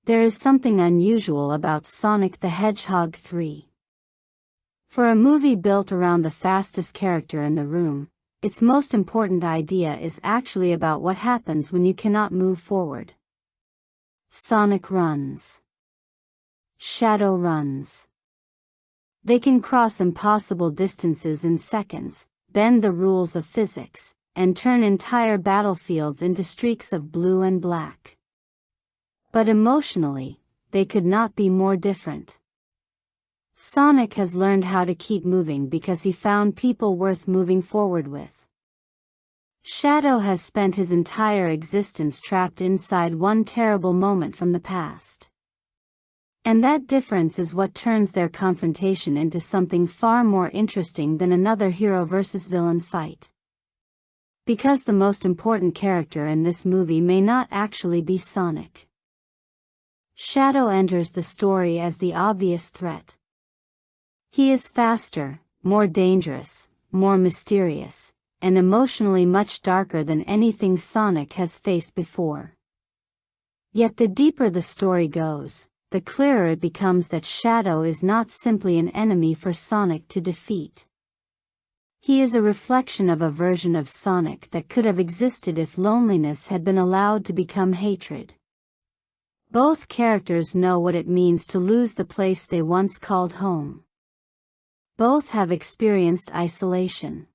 There is something unusual about Sonic the Hedgehog 3. For a movie built around the fastest character in the room, its most important idea is actually about what happens when you cannot move forward. Sonic runs. Shadow runs. They can cross impossible distances in seconds, bend the rules of physics, and turn entire battlefields into streaks of blue and black. But emotionally, they could not be more different. Sonic has learned how to keep moving because he found people worth moving forward with. Shadow has spent his entire existence trapped inside one terrible moment from the past. And that difference is what turns their confrontation into something far more interesting than another hero versus villain fight. Because the most important character in this movie may not actually be Sonic. Shadow enters the story as the obvious threat. He is faster, more dangerous, more mysterious, and emotionally much darker than anything Sonic has faced before. Yet the deeper the story goes, the clearer it becomes that Shadow is not simply an enemy for Sonic to defeat. He is a reflection of a version of Sonic that could have existed if loneliness had been allowed to become hatred. Both characters know what it means to lose the place they once called home. Both have experienced isolation.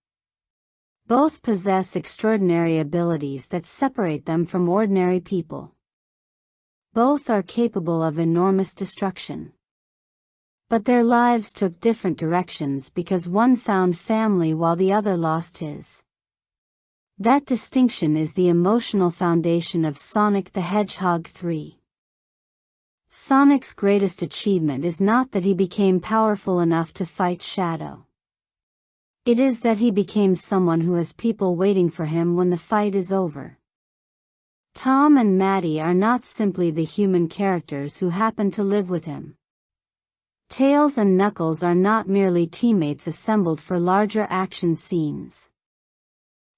Both possess extraordinary abilities that separate them from ordinary people. Both are capable of enormous destruction. But their lives took different directions because one found family while the other lost his. That distinction is the emotional foundation of Sonic the Hedgehog 3. Sonic's greatest achievement is not that he became powerful enough to fight Shadow. It is that he became someone who has people waiting for him when the fight is over. Tom and Maddie are not simply the human characters who happen to live with him. Tails and Knuckles are not merely teammates assembled for larger action scenes.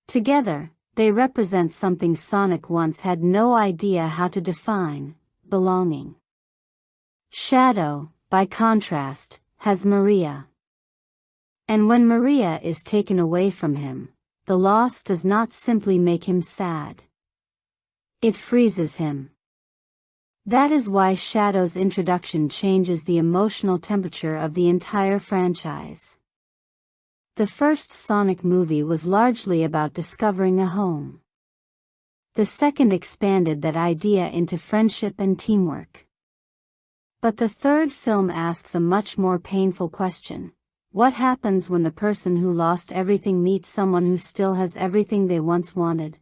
Together, they represent something Sonic once had no idea how to define: belonging. Shadow, by contrast, has Maria. And when Maria is taken away from him, the loss does not simply make him sad. It freezes him. That is why Shadow's introduction changes the emotional temperature of the entire franchise. The first Sonic movie was largely about discovering a home. The second expanded that idea into friendship and teamwork. But the third film asks a much more painful question. What happens when the person who lost everything meets someone who still has everything they once wanted?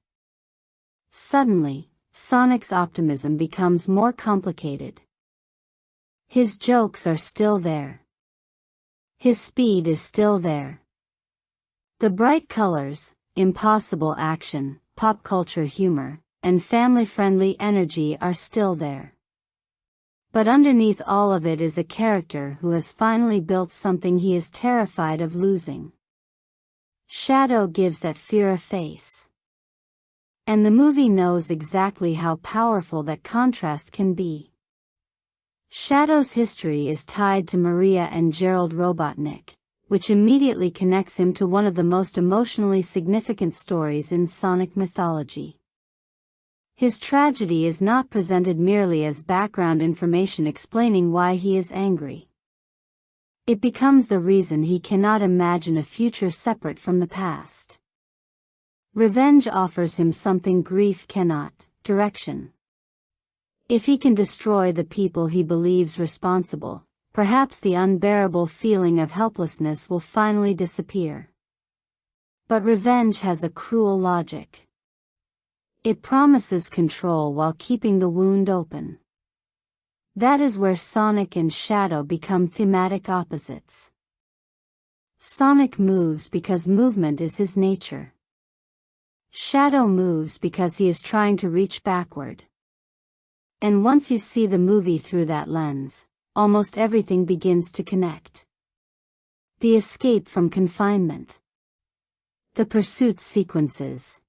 Suddenly, Sonic's optimism becomes more complicated. His jokes are still there. His speed is still there. The bright colors, impossible action, pop culture humor, and family-friendly energy are still there. But underneath all of it is a character who has finally built something he is terrified of losing. Shadow gives that fear a face. And the movie knows exactly how powerful that contrast can be. Shadow's history is tied to Maria and Gerald Robotnik, which immediately connects him to one of the most emotionally significant stories in Sonic mythology. His tragedy is not presented merely as background information explaining why he is angry. It becomes the reason he cannot imagine a future separate from the past. Revenge offers him something grief cannot: direction. If he can destroy the people he believes responsible, perhaps the unbearable feeling of helplessness will finally disappear. But revenge has a cruel logic. It promises control while keeping the wound open. That is where Sonic and Shadow become thematic opposites. Sonic moves because movement is his nature. Shadow moves because he is trying to reach backward. And once you see the movie through that lens, almost everything begins to connect. The escape from confinement. The pursuit sequences.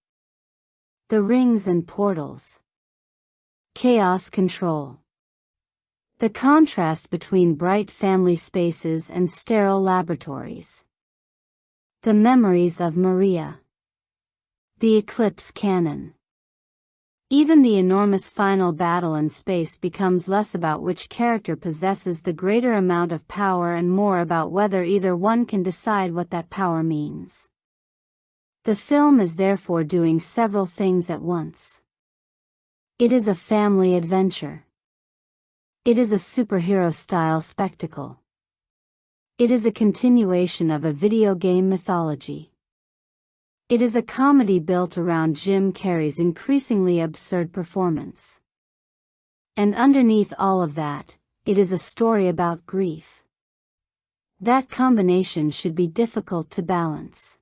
The rings and portals. Chaos control. The contrast between bright family spaces and sterile laboratories. The memories of Maria. The eclipse cannon. Even the enormous final battle in space becomes less about which character possesses the greater amount of power and more about whether either one can decide what that power means. The film is therefore doing several things at once. It is a family adventure. It is a superhero-style spectacle. It is a continuation of a video game mythology. It is a comedy built around Jim Carrey's increasingly absurd performance. And underneath all of that, it is a story about grief. That combination should be difficult to balance.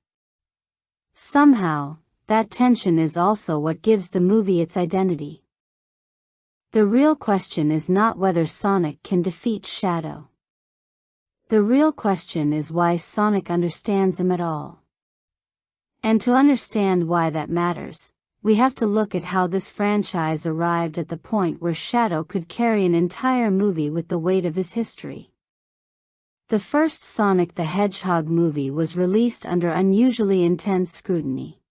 Somehow, that tension is also what gives the movie its identity. The real question is not whether Sonic can defeat Shadow. The real question is why Sonic understands him at all. And to understand why that matters, we have to look at how this franchise arrived at the point where Shadow could carry an entire movie with the weight of his history. The first Sonic the Hedgehog movie was released under unusually intense scrutiny.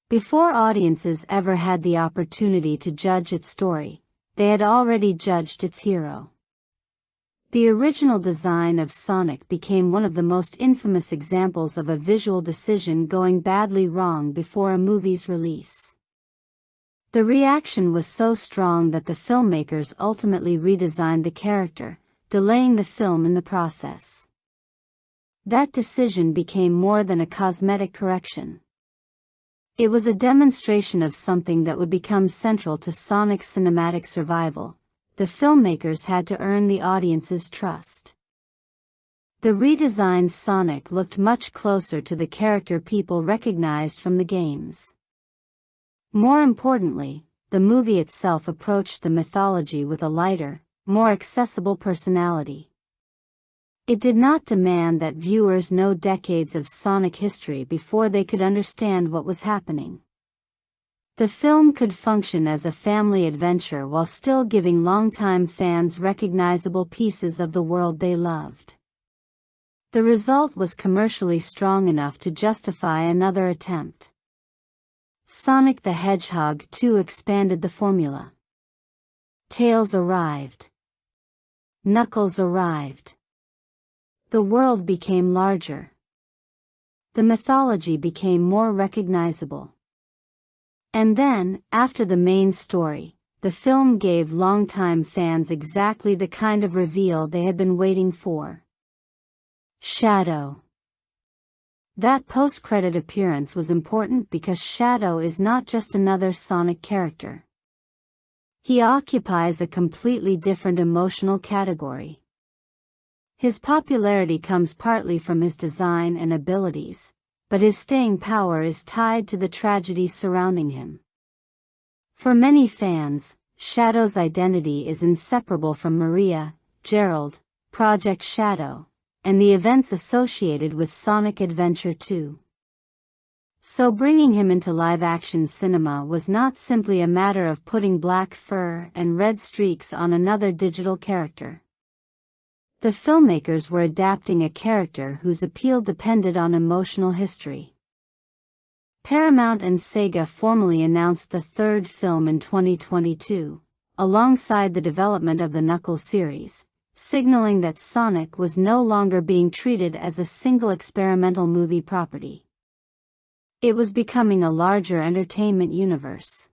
Before audiences ever had the opportunity to judge its story, they had already judged its hero. The original design of Sonic became one of the most infamous examples of a visual decision going badly wrong before a movie's release. The reaction was so strong that the filmmakers ultimately redesigned the character, delaying the film in the process. That decision became more than a cosmetic correction. It was a demonstration of something that would become central to Sonic's cinematic survival. The filmmakers had to earn the audience's trust. The redesigned Sonic looked much closer to the character people recognized from the games. More importantly, the movie itself approached the mythology with a lighter, more accessible personality. It did not demand that viewers know decades of Sonic history before they could understand what was happening. The film could function as a family adventure while still giving longtime fans recognizable pieces of the world they loved. The result was commercially strong enough to justify another attempt. Sonic the Hedgehog 2 expanded the formula. Tails arrived. Knuckles arrived. The world became larger. The mythology became more recognizable. And then, after the main story, the film gave longtime fans exactly the kind of reveal they had been waiting for. Shadow. That post-credit appearance was important because Shadow is not just another Sonic character. He occupies a completely different emotional category. His popularity comes partly from his design and abilities, but his staying power is tied to the tragedy surrounding him. For many fans, Shadow's identity is inseparable from Maria, Gerald, Project Shadow, and the events associated with Sonic Adventure 2. So bringing him into live-action cinema was not simply a matter of putting black fur and red streaks on another digital character. The filmmakers were adapting a character whose appeal depended on emotional history. Paramount and Sega formally announced the third film in 2022, alongside the development of the Knuckles series, signaling that Sonic was no longer being treated as a single experimental movie property. It was becoming a larger entertainment universe.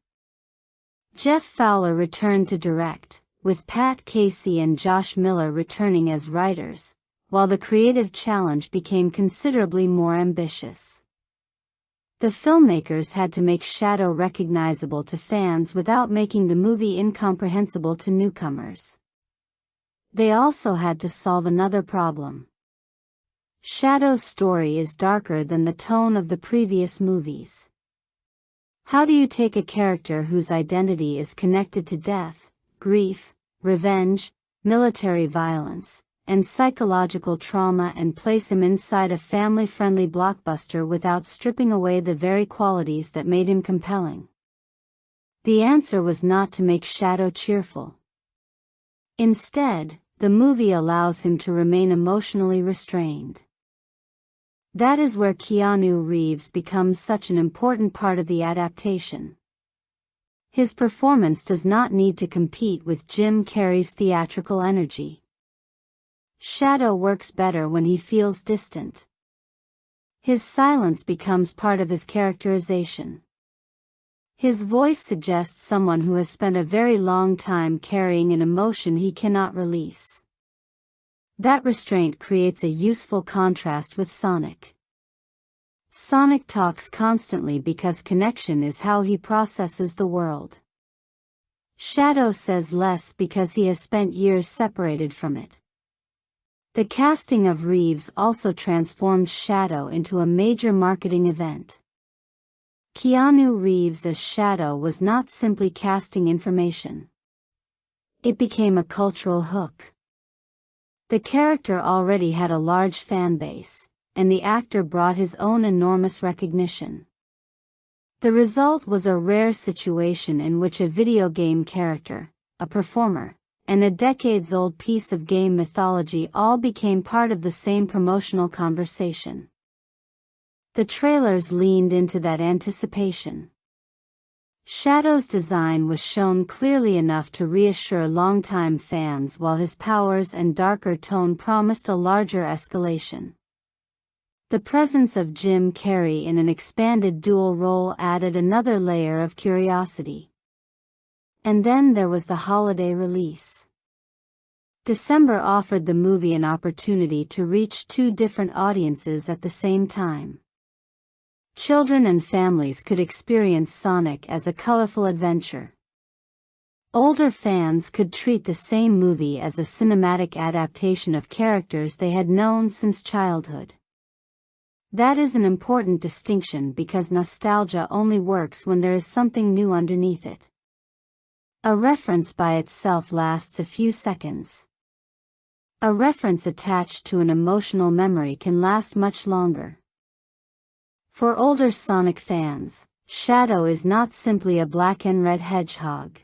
Jeff Fowler returned to direct, with Pat Casey and Josh Miller returning as writers, while the creative challenge became considerably more ambitious. The filmmakers had to make Shadow recognizable to fans without making the movie incomprehensible to newcomers. They also had to solve another problem. Shadow's story is darker than the tone of the previous movies. How do you take a character whose identity is connected to death, grief, revenge, military violence, and psychological trauma and place him inside a family-friendly blockbuster without stripping away the very qualities that made him compelling? The answer was not to make Shadow cheerful. Instead, the movie allows him to remain emotionally restrained. That is where Keanu Reeves becomes such an important part of the adaptation. His performance does not need to compete with Jim Carrey's theatrical energy. Shadow works better when he feels distant. His silence becomes part of his characterization. His voice suggests someone who has spent a very long time carrying an emotion he cannot release. That restraint creates a useful contrast with Sonic. Sonic talks constantly because connection is how he processes the world. Shadow says less because he has spent years separated from it. The casting of Reeves also transformed Shadow into a major marketing event. Keanu Reeves as Shadow was not simply casting information. It became a cultural hook. The character already had a large fan base, and the actor brought his own enormous recognition. The result was a rare situation in which a video game character, a performer, and a decades-old piece of game mythology all became part of the same promotional conversation. The trailers leaned into that anticipation. Shadow's design was shown clearly enough to reassure longtime fans, while his powers and darker tone promised a larger escalation. The presence of Jim Carrey in an expanded dual role added another layer of curiosity. And then there was the holiday release. December offered the movie an opportunity to reach two different audiences at the same time. Children and families could experience Sonic as a colorful adventure. Older fans could treat the same movie as a cinematic adaptation of characters they had known since childhood. That is an important distinction because nostalgia only works when there is something new underneath it. A reference by itself lasts a few seconds. A reference attached to an emotional memory can last much longer. For older Sonic fans, Shadow is not simply a black and red hedgehog.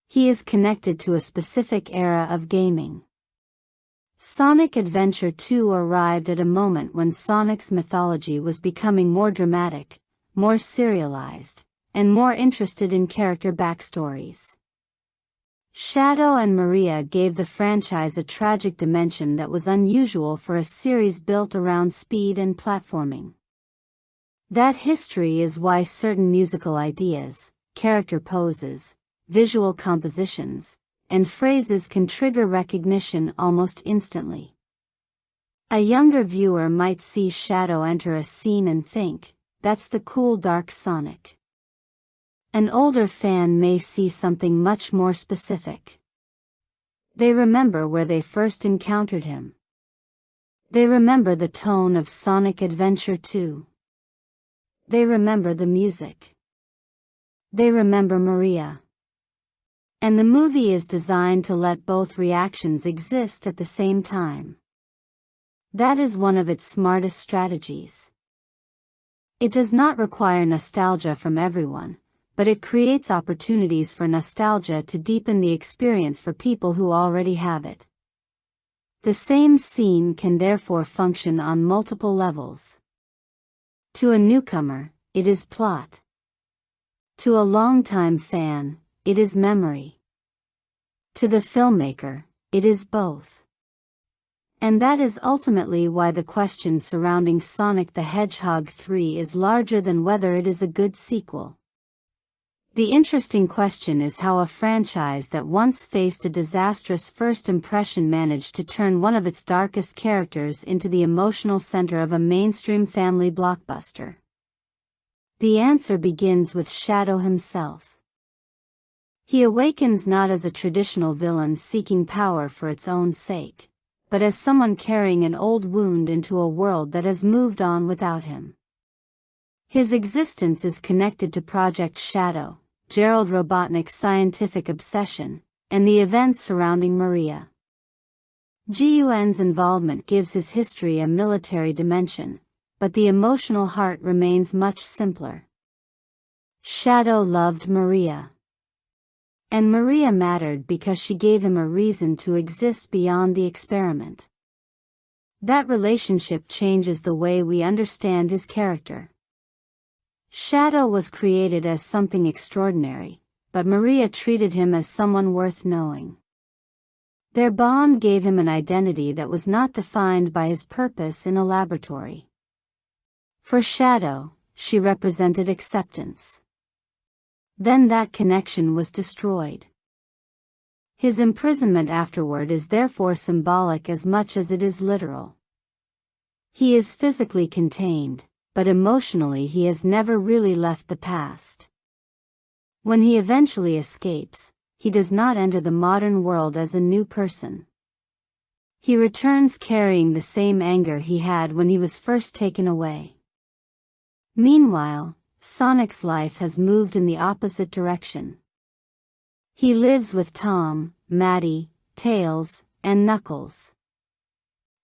He is connected to a specific era of gaming. Sonic Adventure 2 arrived at a moment when Sonic's mythology was becoming more dramatic, more serialized, and more interested in character backstories. Shadow and Maria gave the franchise a tragic dimension that was unusual for a series built around speed and platforming. That history is why certain musical ideas, character poses, visual compositions, and phrases can trigger recognition almost instantly. A younger viewer might see Shadow enter a scene and think, "That's the cool dark Sonic." An older fan may see something much more specific. They remember where they first encountered him. They remember the tone of Sonic Adventure 2. They remember the music. They remember Maria. And the movie is designed to let both reactions exist at the same time. That is one of its smartest strategies. It does not require nostalgia from everyone, but it creates opportunities for nostalgia to deepen the experience for people who already have it. The same scene can therefore function on multiple levels. To a newcomer, it is plot. To a longtime fan, it is memory. To the filmmaker, it is both. And that is ultimately why the question surrounding Sonic the Hedgehog 3 is larger than whether it is a good sequel. The interesting question is how a franchise that once faced a disastrous first impression managed to turn one of its darkest characters into the emotional center of a mainstream family blockbuster. The answer begins with Shadow himself. He awakens not as a traditional villain seeking power for its own sake, but as someone carrying an old wound into a world that has moved on without him. His existence is connected to Project Shadow, Gerald Robotnik's scientific obsession, and the events surrounding Maria. Gun's involvement gives his history a military dimension, but the emotional heart remains much simpler. Shadow loved Maria. And Maria mattered because she gave him a reason to exist beyond the experiment. That relationship changes the way we understand his character. Shadow was created as something extraordinary, but Maria treated him as someone worth knowing. Their bond gave him an identity that was not defined by his purpose in a laboratory. For Shadow, she represented acceptance. Then that connection was destroyed. His imprisonment afterward is therefore symbolic as much as it is literal. He is physically contained, but emotionally he has never really left the past. When he eventually escapes, he does not enter the modern world as a new person. He returns carrying the same anger he had when he was first taken away. Meanwhile, Sonic's life has moved in the opposite direction. He lives with Tom, Maddie, Tails, and Knuckles.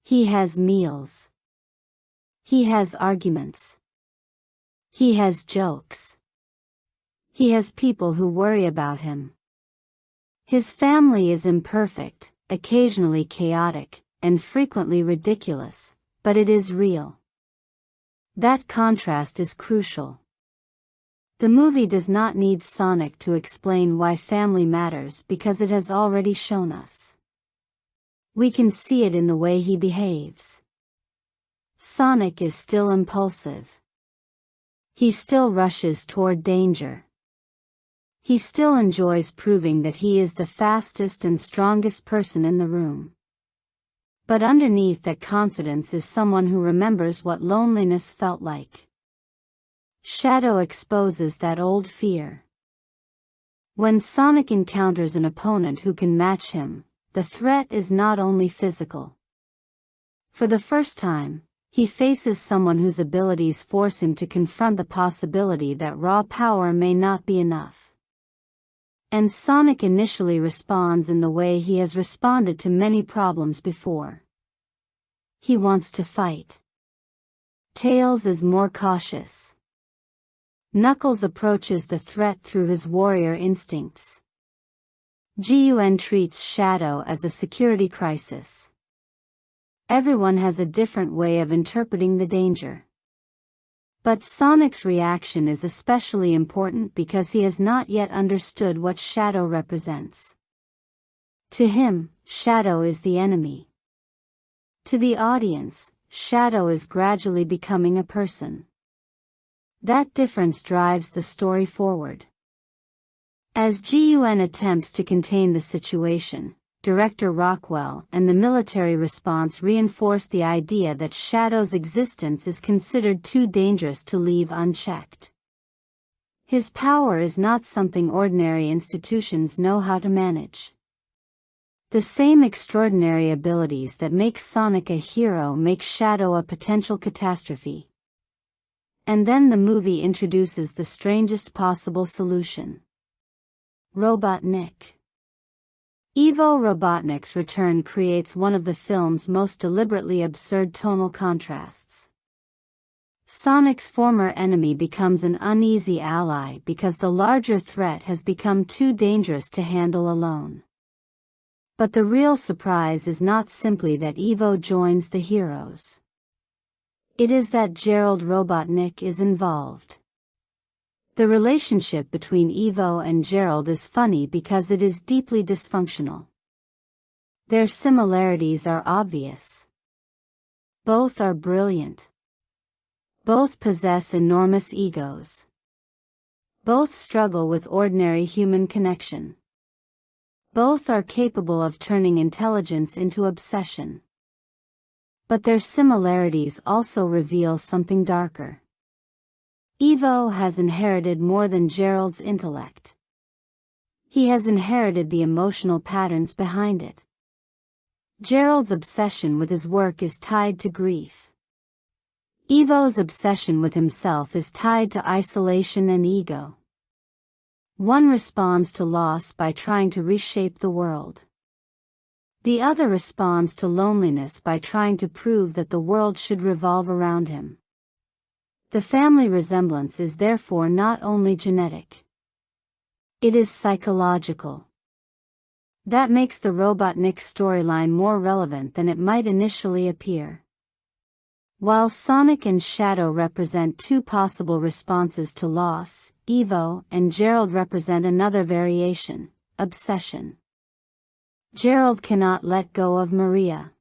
He has meals. He has arguments. He has jokes. He has people who worry about him. His family is imperfect, occasionally chaotic, and frequently ridiculous, but it is real. That contrast is crucial. The movie does not need Sonic to explain why family matters because it has already shown us. We can see it in the way he behaves. Sonic is still impulsive. He still rushes toward danger. He still enjoys proving that he is the fastest and strongest person in the room. But underneath that confidence is someone who remembers what loneliness felt like. Shadow exposes that old fear. When Sonic encounters an opponent who can match him, the threat is not only physical. For the first time, he faces someone whose abilities force him to confront the possibility that raw power may not be enough. And Sonic initially responds in the way he has responded to many problems before. He wants to fight. Tails is more cautious. Knuckles approaches the threat through his warrior instincts. Gun treats Shadow as a security crisis. Everyone has a different way of interpreting the danger. But Sonic's reaction is especially important because he has not yet understood what Shadow represents. To him, Shadow is the enemy. To the audience, Shadow is gradually becoming a person. That difference drives the story forward. As Gun attempts to contain the situation, Director Rockwell and the military response reinforce the idea that Shadow's existence is considered too dangerous to leave unchecked. His power is not something ordinary institutions know how to manage. The same extraordinary abilities that make Sonic a hero make Shadow a potential catastrophe. And then the movie introduces the strangest possible solution. Robotnik. Ivo Robotnik's return creates one of the film's most deliberately absurd tonal contrasts. Sonic's former enemy becomes an uneasy ally because the larger threat has become too dangerous to handle alone. But the real surprise is not simply that Ivo joins the heroes. It is that Gerald Robotnik is involved. The relationship between Ivo and Gerald is funny because it is deeply dysfunctional. Their similarities are obvious. Both are brilliant. Both possess enormous egos. Both struggle with ordinary human connection. Both are capable of turning intelligence into obsession. But their similarities also reveal something darker. Ivo has inherited more than Gerald's intellect. He has inherited the emotional patterns behind it. Gerald's obsession with his work is tied to grief. Ivo's obsession with himself is tied to isolation and ego. One responds to loss by trying to reshape the world. The other responds to loneliness by trying to prove that the world should revolve around him. The family resemblance is therefore not only genetic. It is psychological. That makes the Robotnik storyline more relevant than it might initially appear. While Sonic and Shadow represent two possible responses to loss, Evo and Gerald represent another variation, obsession. Gerald cannot let go of Maria.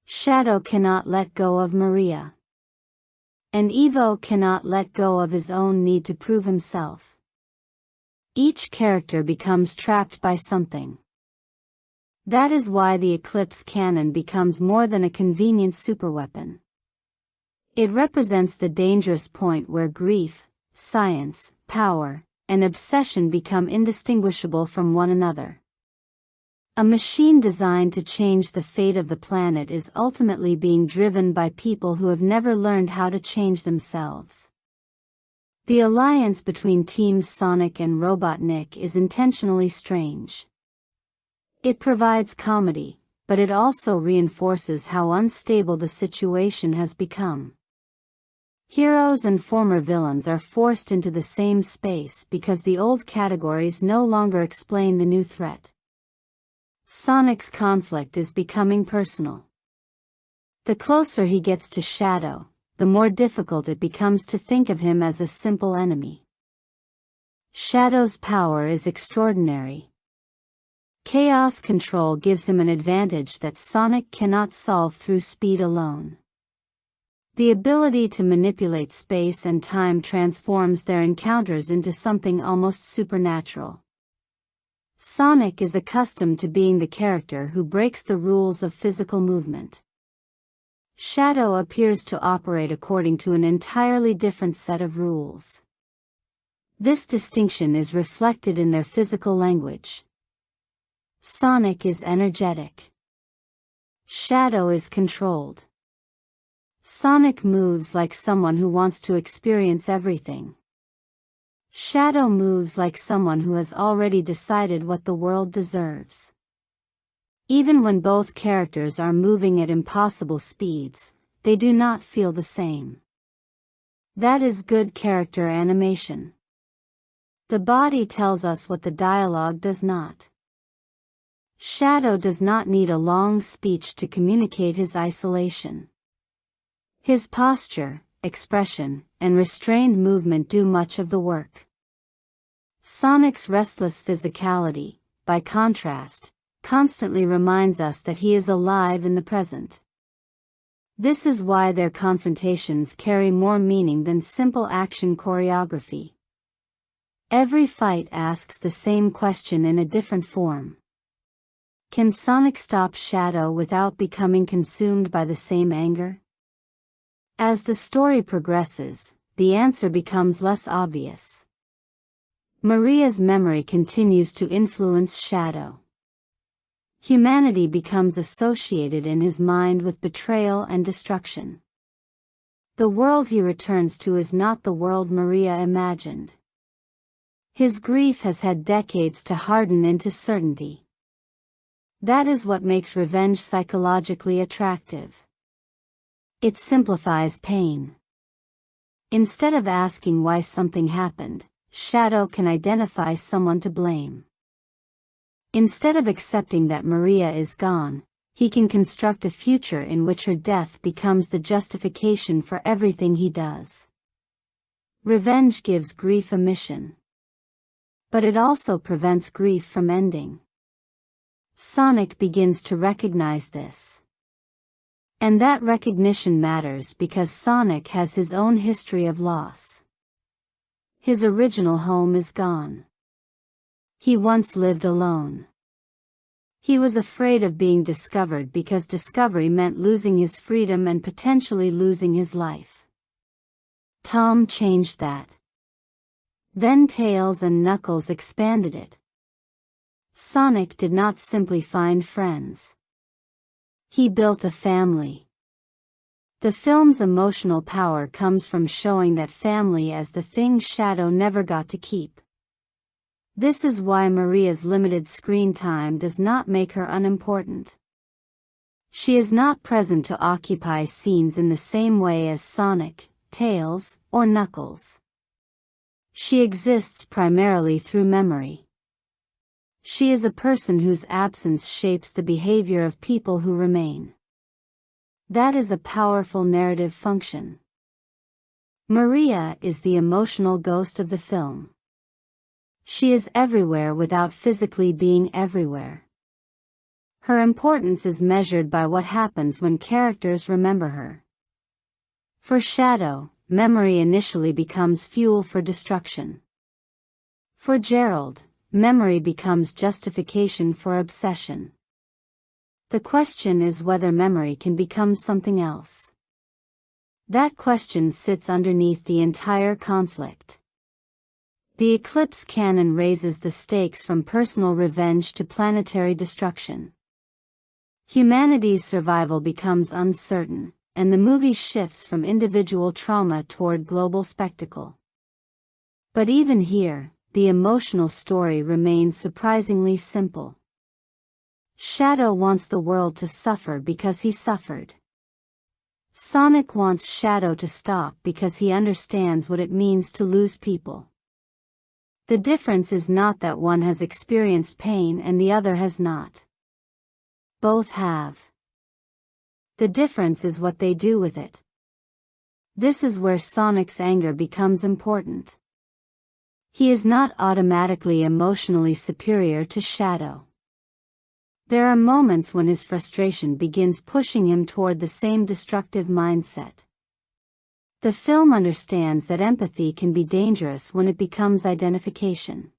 Shadow cannot let go of Maria. And Evo cannot let go of his own need to prove himself. Each character becomes trapped by something. That is why the Eclipse cannon becomes more than a convenient superweapon. It represents the dangerous point where grief, science, power, and obsession become indistinguishable from one another. A machine designed to change the fate of the planet is ultimately being driven by people who have never learned how to change themselves. The alliance between Teams Sonic and Robotnik is intentionally strange. It provides comedy, but it also reinforces how unstable the situation has become. Heroes and former villains are forced into the same space because the old categories no longer explain the new threat. Sonic's conflict is becoming personal. The closer he gets to Shadow, the more difficult it becomes to think of him as a simple enemy. Shadow's power is extraordinary. Chaos control gives him an advantage that Sonic cannot solve through speed alone. The ability to manipulate space and time transforms their encounters into something almost supernatural. Sonic is accustomed to being the character who breaks the rules of physical movement. Shadow appears to operate according to an entirely different set of rules. This distinction is reflected in their physical language. Sonic is energetic. Shadow is controlled. Sonic moves like someone who wants to experience everything. Shadow moves like someone who has already decided what the world deserves. Even when both characters are moving at impossible speeds, they do not feel the same. That is good character animation. The body tells us what the dialogue does not. Shadow does not need a long speech to communicate his isolation. His posture, expression, and restrained movement do much of the work. Sonic's restless physicality, by contrast, constantly reminds us that he is alive in the present. This is why their confrontations carry more meaning than simple action choreography. Every fight asks the same question in a different form. Can Sonic stop Shadow without becoming consumed by the same anger? As the story progresses, the answer becomes less obvious. Maria's memory continues to influence Shadow. Humanity becomes associated in his mind with betrayal and destruction. The world he returns to is not the world Maria imagined. His grief has had decades to harden into certainty. That is what makes revenge psychologically attractive. It simplifies pain. Instead of asking why something happened, Shadow can identify someone to blame. Instead of accepting that Maria is gone, he can construct a future in which her death becomes the justification for everything he does. Revenge gives grief a mission. But it also prevents grief from ending. Sonic begins to recognize this. And that recognition matters because Sonic has his own history of loss. His original home is gone. He once lived alone. He was afraid of being discovered because discovery meant losing his freedom and potentially losing his life. Tom changed that. Then Tails and Knuckles expanded it. Sonic did not simply find friends. He built a family. The film's emotional power comes from showing that family as the thing Shadow never got to keep. This is why Maria's limited screen time does not make her unimportant. She is not present to occupy scenes in the same way as Sonic, Tails, or Knuckles. She exists primarily through memory. She is a person whose absence shapes the behavior of people who remain. That is a powerful narrative function. Maria is the emotional ghost of the film. She is everywhere without physically being everywhere. Her importance is measured by what happens when characters remember her. For Shadow, memory initially becomes fuel for destruction. For Gerald, memory becomes justification for obsession. The question is whether memory can become something else. That question sits underneath the entire conflict. The Eclipse canon raises the stakes from personal revenge to planetary destruction. Humanity's survival becomes uncertain, and the movie shifts from individual trauma toward global spectacle. But even here, the emotional story remains surprisingly simple. Shadow wants the world to suffer because he suffered. Sonic wants Shadow to stop because he understands what it means to lose people. The difference is not that one has experienced pain and the other has not. Both have. The difference is what they do with it. This is where Sonic's anger becomes important. He is not automatically emotionally superior to Shadow. There are moments when his frustration begins pushing him toward the same destructive mindset. The film understands that empathy can be dangerous when it becomes identification.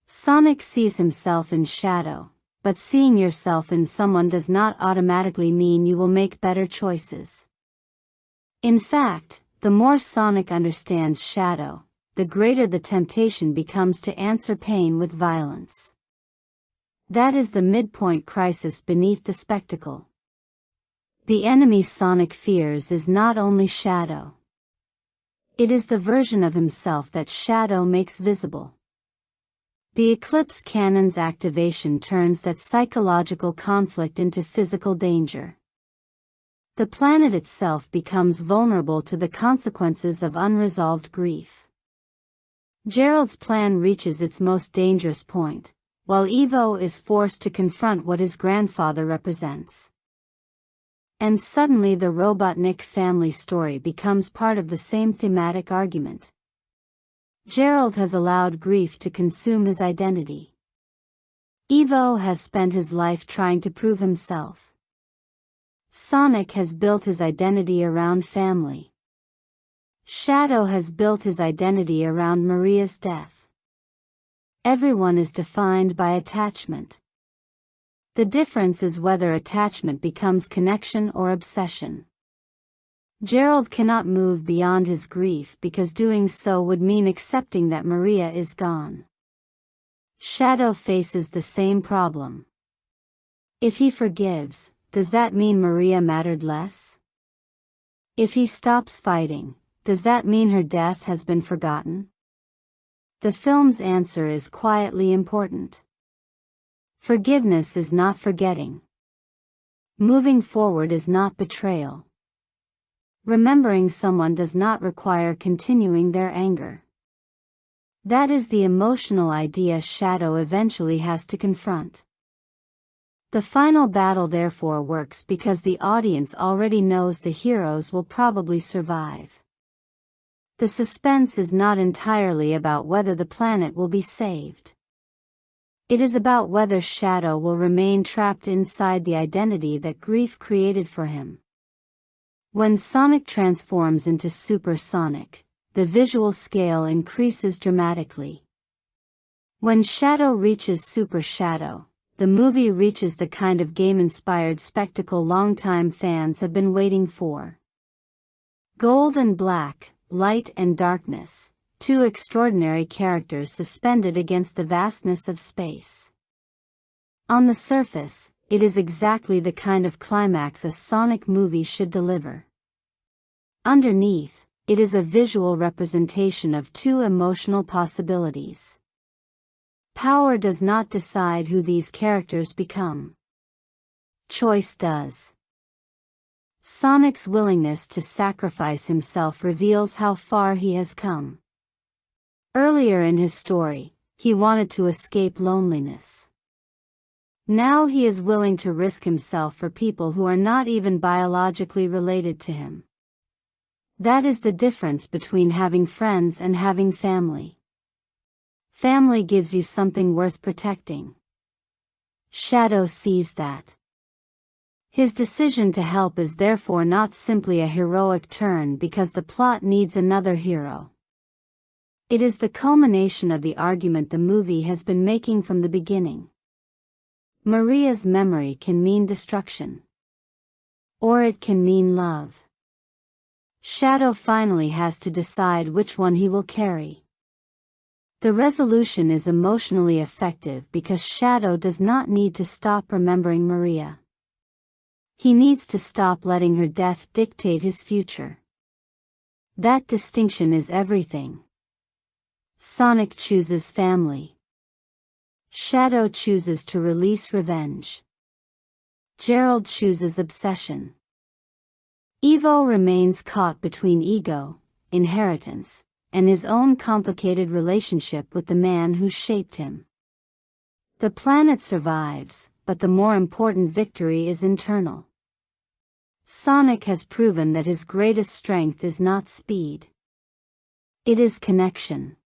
Sonic sees himself in Shadow, but seeing yourself in someone does not automatically mean you will make better choices. In fact, the more Sonic understands Shadow, the greater the temptation becomes to answer pain with violence. That is the midpoint crisis beneath the spectacle. The enemy Sonic fears is not only Shadow. It is the version of himself that Shadow makes visible. The Eclipse canon's activation turns that psychological conflict into physical danger. The planet itself becomes vulnerable to the consequences of unresolved grief. Gerald's plan reaches its most dangerous point, while Evo is forced to confront what his grandfather represents. And suddenly the Robotnik family story becomes part of the same thematic argument. Gerald has allowed grief to consume his identity. Evo has spent his life trying to prove himself. Sonic has built his identity around family. Shadow has built his identity around Maria's death. Everyone is defined by attachment. The difference is whether attachment becomes connection or obsession. Gerald cannot move beyond his grief because doing so would mean accepting that Maria is gone. Shadow faces the same problem. If he forgives, does that mean Maria mattered less? If he stops fighting, does that mean her death has been forgotten? The film's answer is quietly important. Forgiveness is not forgetting. Moving forward is not betrayal. Remembering someone does not require continuing their anger. That is the emotional idea Shadow eventually has to confront. The final battle therefore works because the audience already knows the heroes will probably survive. The suspense is not entirely about whether the planet will be saved. It is about whether Shadow will remain trapped inside the identity that grief created for him. When Sonic transforms into Super Sonic, the visual scale increases dramatically. When Shadow reaches Super Shadow, the movie reaches the kind of game-inspired spectacle longtime fans have been waiting for. Gold and black, light and darkness, two extraordinary characters suspended against the vastness of space. On the surface, it is exactly the kind of climax a Sonic movie should deliver. Underneath, it is a visual representation of two emotional possibilities. Power does not decide who these characters become. Choice does. Sonic's willingness to sacrifice himself reveals how far he has come. Earlier in his story, he wanted to escape loneliness. Now he is willing to risk himself for people who are not even biologically related to him. That is the difference between having friends and having family. Family gives you something worth protecting. Shadow sees that. His decision to help is therefore not simply a heroic turn because the plot needs another hero. It is the culmination of the argument the movie has been making from the beginning. Maria's memory can mean destruction. Or it can mean love. Shadow finally has to decide which one he will carry. The resolution is emotionally effective because Shadow does not need to stop remembering Maria. He needs to stop letting her death dictate his future. That distinction is everything. Sonic chooses family. Shadow chooses to release revenge. Gerald chooses obsession. Evo remains caught between ego, inheritance, and his own complicated relationship with the man who shaped him. The planet survives, but the more important victory is internal. Sonic has proven that his greatest strength is not speed. It is connection.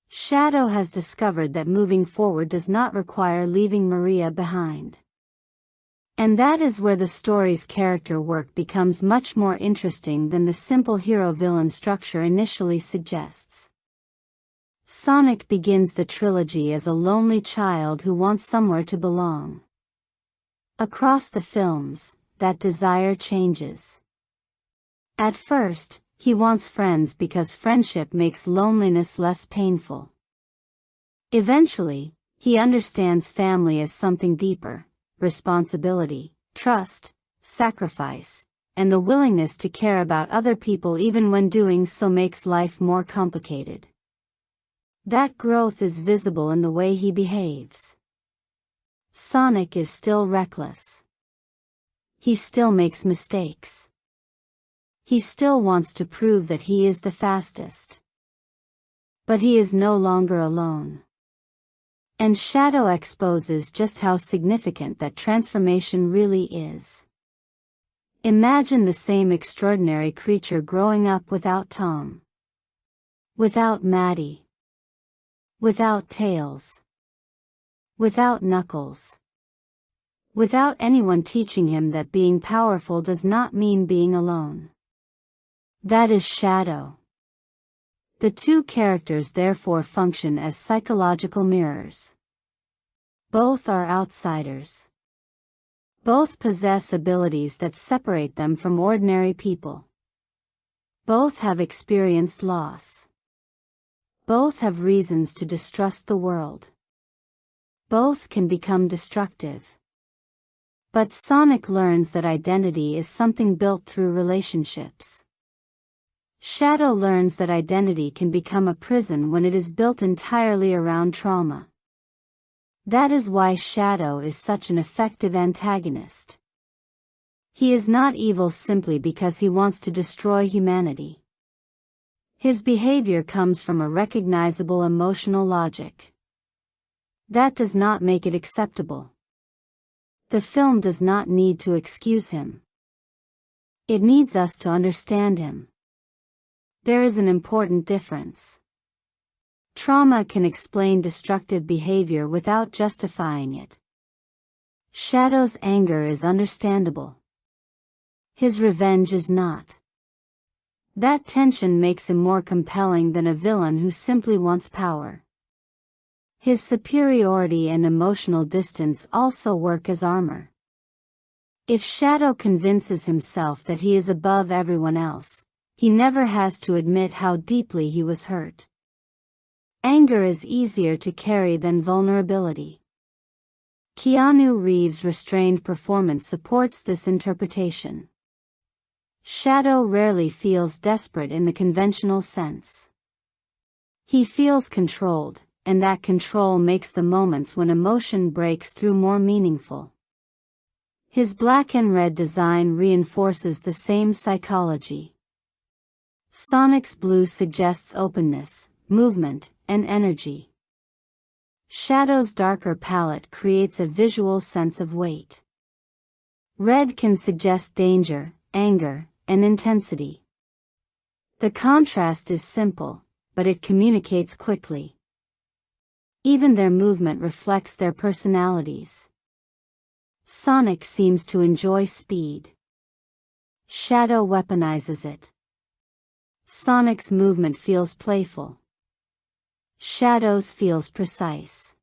Shadow has discovered that moving forward does not require leaving Maria behind. And that is where the story's character work becomes much more interesting than the simple hero-villain structure initially suggests. Sonic begins the trilogy as a lonely child who wants somewhere to belong. Across the films, that desire changes. At first, he wants friends because friendship makes loneliness less painful. Eventually, he understands family as something deeper: responsibility, trust, sacrifice, and the willingness to care about other people even when doing so makes life more complicated. That growth is visible in the way he behaves. Sonic is still reckless. He still makes mistakes. He still wants to prove that he is the fastest. But he is no longer alone. And Shadow exposes just how significant that transformation really is. Imagine the same extraordinary creature growing up without Tom. Without Maddie. Without Tails. Without Knuckles. Without anyone teaching him that being powerful does not mean being alone. That is Shadow. The two characters therefore function as psychological mirrors. Both are outsiders. Both possess abilities that separate them from ordinary people. Both have experienced loss. Both have reasons to distrust the world. Both can become destructive. But Sonic learns that identity is something built through relationships. Shadow learns that identity can become a prison when it is built entirely around trauma. That is why Shadow is such an effective antagonist. He is not evil simply because he wants to destroy humanity. His behavior comes from a recognizable emotional logic. That does not make it acceptable. The film does not need to excuse him. It needs us to understand him. There is an important difference. Trauma can explain destructive behavior without justifying it. Shadow's anger is understandable. His revenge is not. That tension makes him more compelling than a villain who simply wants power. His superiority and emotional distance also work as armor. If Shadow convinces himself that he is above everyone else, he never has to admit how deeply he was hurt. Anger is easier to carry than vulnerability. Keanu Reeves' restrained performance supports this interpretation. Shadow rarely feels desperate in the conventional sense. He feels controlled, and that control makes the moments when emotion breaks through more meaningful. His black and red design reinforces the same psychology. Sonic's blue suggests openness, movement, and energy. Shadow's darker palette creates a visual sense of weight. Red can suggest danger, anger, and intensity. The contrast is simple, but it communicates quickly. Even their movement reflects their personalities. Sonic seems to enjoy speed. Shadow weaponizes it. Sonic's movement feels playful. Shadow's feels precise.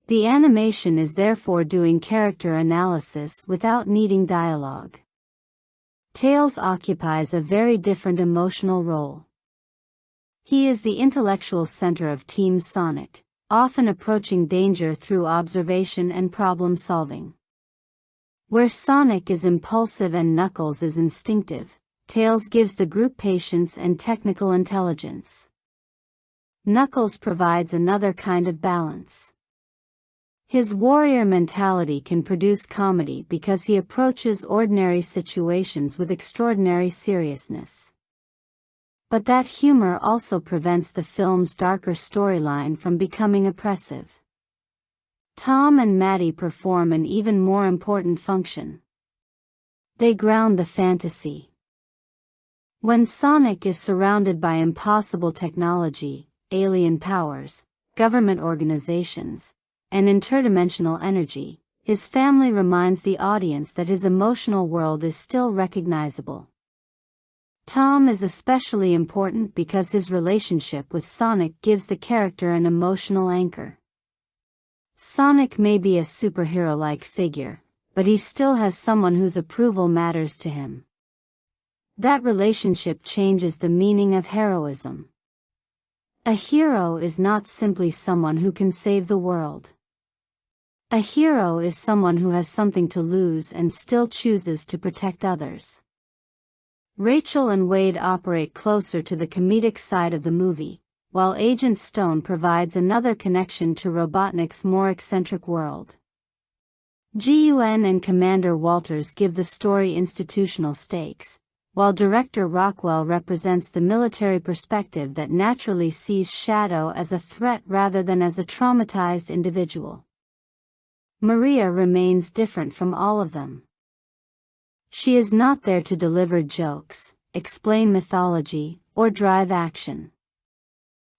The animation is therefore doing character analysis without needing dialogue. Tails occupies a very different emotional role. He is the intellectual center of Team Sonic, often approaching danger through observation and problem solving. Where Sonic is impulsive and Knuckles is instinctive, Tails gives the group patience and technical intelligence. Knuckles provides another kind of balance. His warrior mentality can produce comedy because he approaches ordinary situations with extraordinary seriousness. But that humor also prevents the film's darker storyline from becoming oppressive. Tom and Maddie perform an even more important function. They ground the fantasy. When Sonic is surrounded by impossible technology, alien powers, government organizations, and interdimensional energy, his family reminds the audience that his emotional world is still recognizable. Tom is especially important because his relationship with Sonic gives the character an emotional anchor. Sonic may be a superhero-like figure, but he still has someone whose approval matters to him. That relationship changes the meaning of heroism. A hero is not simply someone who can save the world. A hero is someone who has something to lose and still chooses to protect others. Rachel and Wade operate closer to the comedic side of the movie, while Agent Stone provides another connection to Robotnik's more eccentric world. Gun and Commander Walters give the story institutional stakes, while Director Rockwell represents the military perspective that naturally sees Shadow as a threat rather than as a traumatized individual. Maria remains different from all of them. She is not there to deliver jokes, explain mythology, or drive action.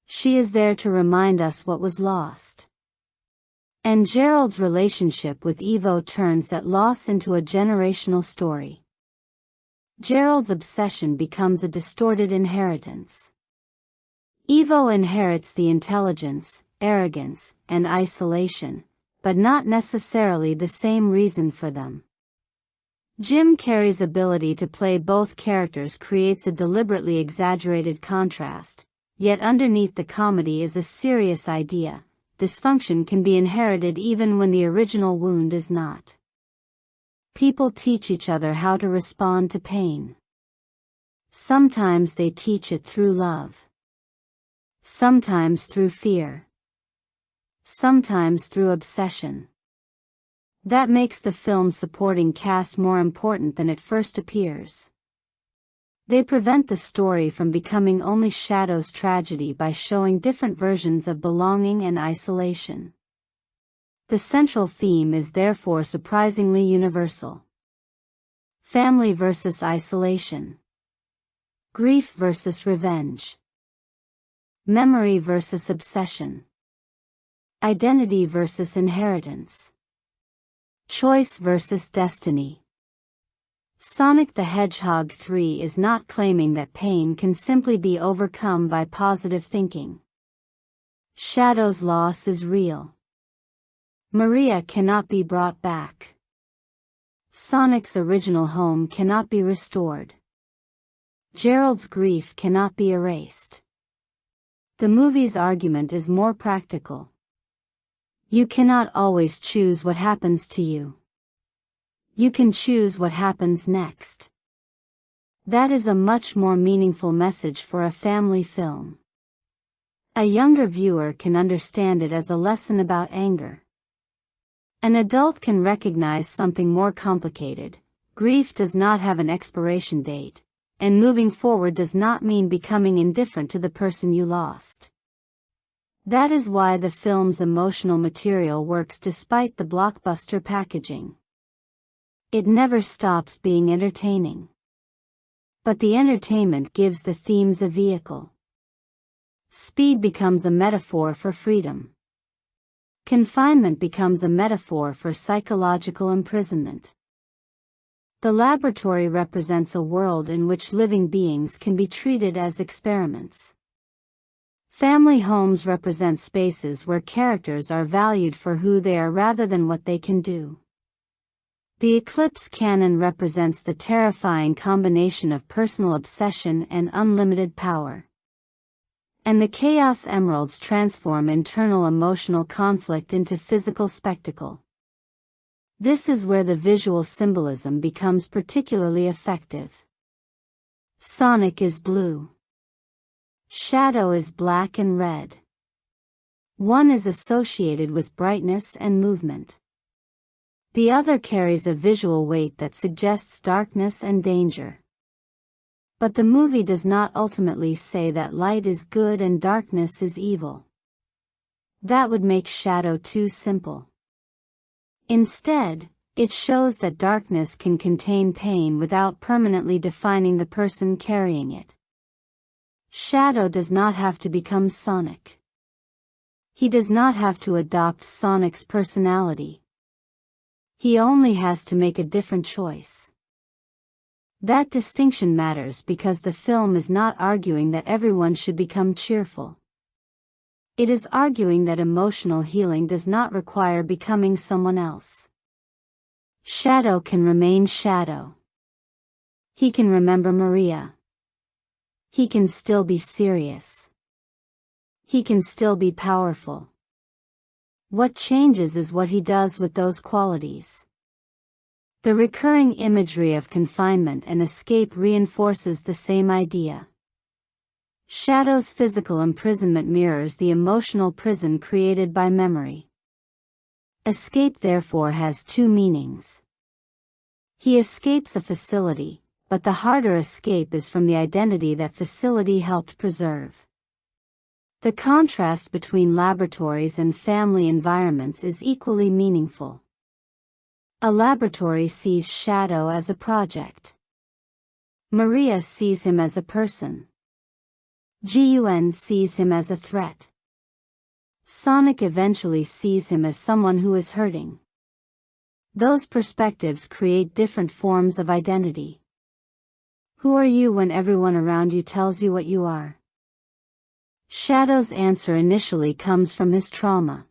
She is there to remind us what was lost. And Gerald's relationship with Evo turns that loss into a generational story. Gerald's obsession becomes a distorted inheritance. Evo inherits the intelligence, arrogance, and isolation, but not necessarily the same reason for them. Jim Carrey's ability to play both characters creates a deliberately exaggerated contrast, yet underneath the comedy is a serious idea: dysfunction can be inherited even when the original wound is not. People teach each other how to respond to pain. Sometimes they teach it through love. Sometimes through fear. Sometimes through obsession. That makes the film's supporting cast more important than it first appears. They prevent the story from becoming only Shadow's tragedy by showing different versions of belonging and isolation. The central theme is therefore surprisingly universal. Family versus isolation. Grief versus revenge. Memory versus obsession. Identity versus inheritance. Choice versus destiny. Sonic the Hedgehog 3 is not claiming that pain can simply be overcome by positive thinking. Shadow's loss is real. Maria cannot be brought back. Sonic's original home cannot be restored. Gerald's grief cannot be erased. The movie's argument is more practical. You cannot always choose what happens to you. You can choose what happens next. That is a much more meaningful message for a family film. A younger viewer can understand it as a lesson about anger. An adult can recognize something more complicated. Grief does not have an expiration date, and moving forward does not mean becoming indifferent to the person you lost. That is why the film's emotional material works despite the blockbuster packaging. It never stops being entertaining. But the entertainment gives the themes a vehicle. Speed becomes a metaphor for freedom. Confinement becomes a metaphor for psychological imprisonment. The laboratory represents a world in which living beings can be treated as experiments. Family homes represent spaces where characters are valued for who they are rather than what they can do. The Eclipse Cannon represents the terrifying combination of personal obsession and unlimited power. And the Chaos Emeralds transform internal emotional conflict into physical spectacle. This is where the visual symbolism becomes particularly effective. Sonic is blue. Shadow is black and red. One is associated with brightness and movement. The other carries a visual weight that suggests darkness and danger. But the movie does not ultimately say that light is good and darkness is evil. That would make Shadow too simple. Instead, it shows that darkness can contain pain without permanently defining the person carrying it. Shadow does not have to become Sonic. He does not have to adopt Sonic's personality. He only has to make a different choice. That distinction matters because the film is not arguing that everyone should become cheerful. It is arguing that emotional healing does not require becoming someone else. Shadow can remain Shadow. He can remember Maria. He can still be serious. He can still be powerful. What changes is what he does with those qualities. The recurring imagery of confinement and escape reinforces the same idea. Shadow's physical imprisonment mirrors the emotional prison created by memory. Escape therefore has two meanings. He escapes a facility, but the harder escape is from the identity that facility helped preserve. The contrast between laboratories and family environments is equally meaningful. A laboratory sees Shadow as a project. Maria sees him as a person. Gun sees him as a threat. Sonic eventually sees him as someone who is hurting. Those perspectives create different forms of identity. Who are you when everyone around you tells you what you are? Shadow's answer initially comes from his trauma.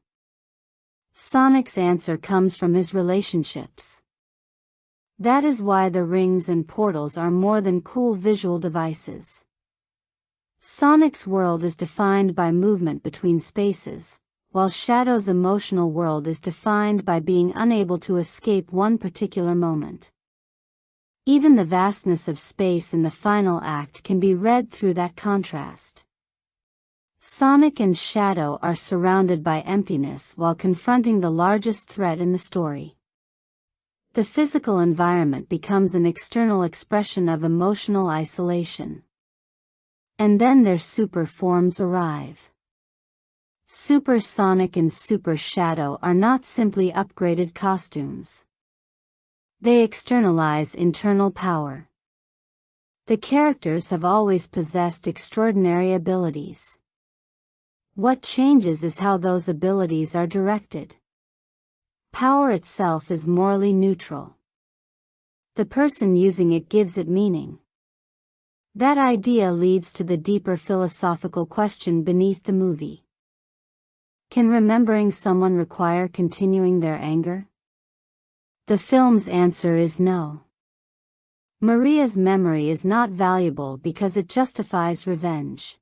Sonic's answer comes from his relationships. That is why the rings and portals are more than cool visual devices. Sonic's world is defined by movement between spaces, while Shadow's emotional world is defined by being unable to escape one particular moment. Even the vastness of space in the final act can be read through that contrast. Sonic and Shadow are surrounded by emptiness while confronting the largest threat in the story. The physical environment becomes an external expression of emotional isolation. And then their super forms arrive. Super Sonic and Super Shadow are not simply upgraded costumes. They externalize internal power. The characters have always possessed extraordinary abilities. What changes is how those abilities are directed. Power itself is morally neutral. The person using it gives it meaning. That idea leads to the deeper philosophical question beneath the movie. Can remembering someone require continuing their anger? The film's answer is no. Maria's memory is not valuable because it justifies revenge.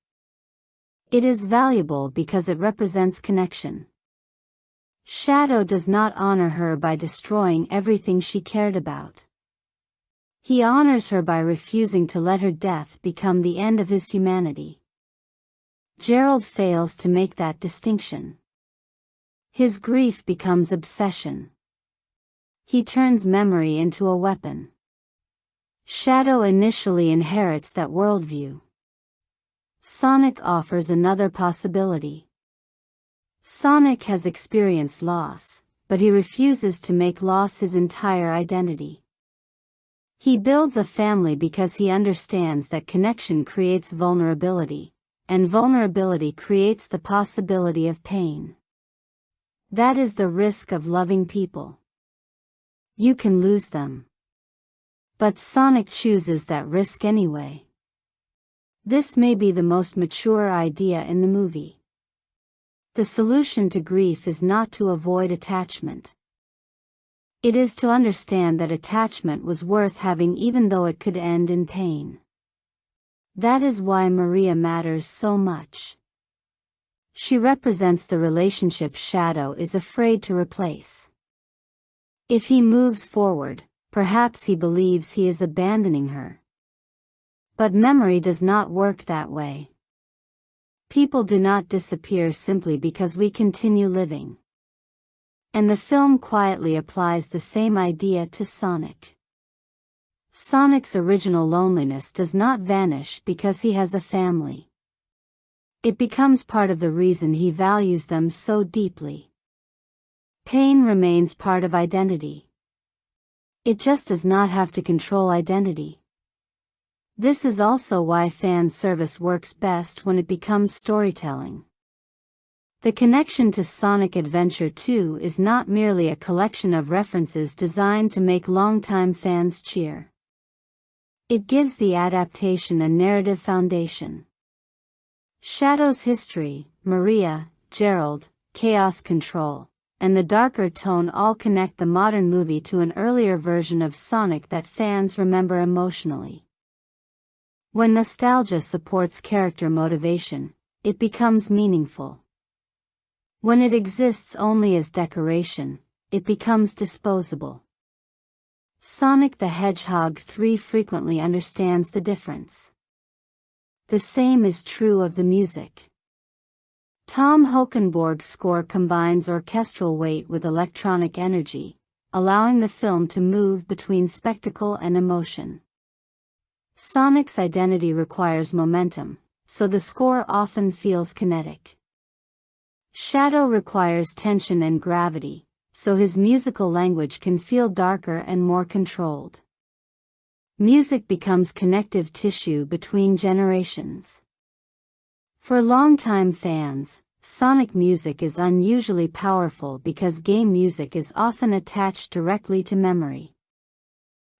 It is valuable because it represents connection. Shadow does not honor her by destroying everything she cared about. He honors her by refusing to let her death become the end of his humanity. Gerald fails to make that distinction. His grief becomes obsession. He turns memory into a weapon. Shadow initially inherits that worldview. Sonic offers another possibility. Sonic has experienced loss, but he refuses to make loss his entire identity. He builds a family because he understands that connection creates vulnerability, and vulnerability creates the possibility of pain. That is the risk of loving people. You can lose them. But Sonic chooses that risk anyway. This may be the most mature idea in the movie. The solution to grief is not to avoid attachment. It is to understand that attachment was worth having even though it could end in pain. That is why Maria matters so much. She represents the relationship Shadow is afraid to replace. If he moves forward, perhaps he believes he is abandoning her. But memory does not work that way. People do not disappear simply because we continue living. And the film quietly applies the same idea to Sonic. Sonic's original loneliness does not vanish because he has a family. It becomes part of the reason he values them so deeply. Pain remains part of identity. It just does not have to control identity. This is also why fan service works best when it becomes storytelling. The connection to Sonic Adventure 2 is not merely a collection of references designed to make longtime fans cheer. It gives the adaptation a narrative foundation. Shadow's history, Maria, Gerald, Chaos Control, and the darker tone all connect the modern movie to an earlier version of Sonic that fans remember emotionally. When nostalgia supports character motivation, it becomes meaningful. When it exists only as decoration, it becomes disposable. Sonic the Hedgehog 3 frequently understands the difference. The same is true of the music. Tom Hokenborg's score combines orchestral weight with electronic energy, allowing the film to move between spectacle and emotion. Sonic's identity requires momentum, so the score often feels kinetic. Shadow requires tension and gravity, so his musical language can feel darker and more controlled. Music becomes connective tissue between generations. For longtime fans, Sonic music is unusually powerful because game music is often attached directly to memory.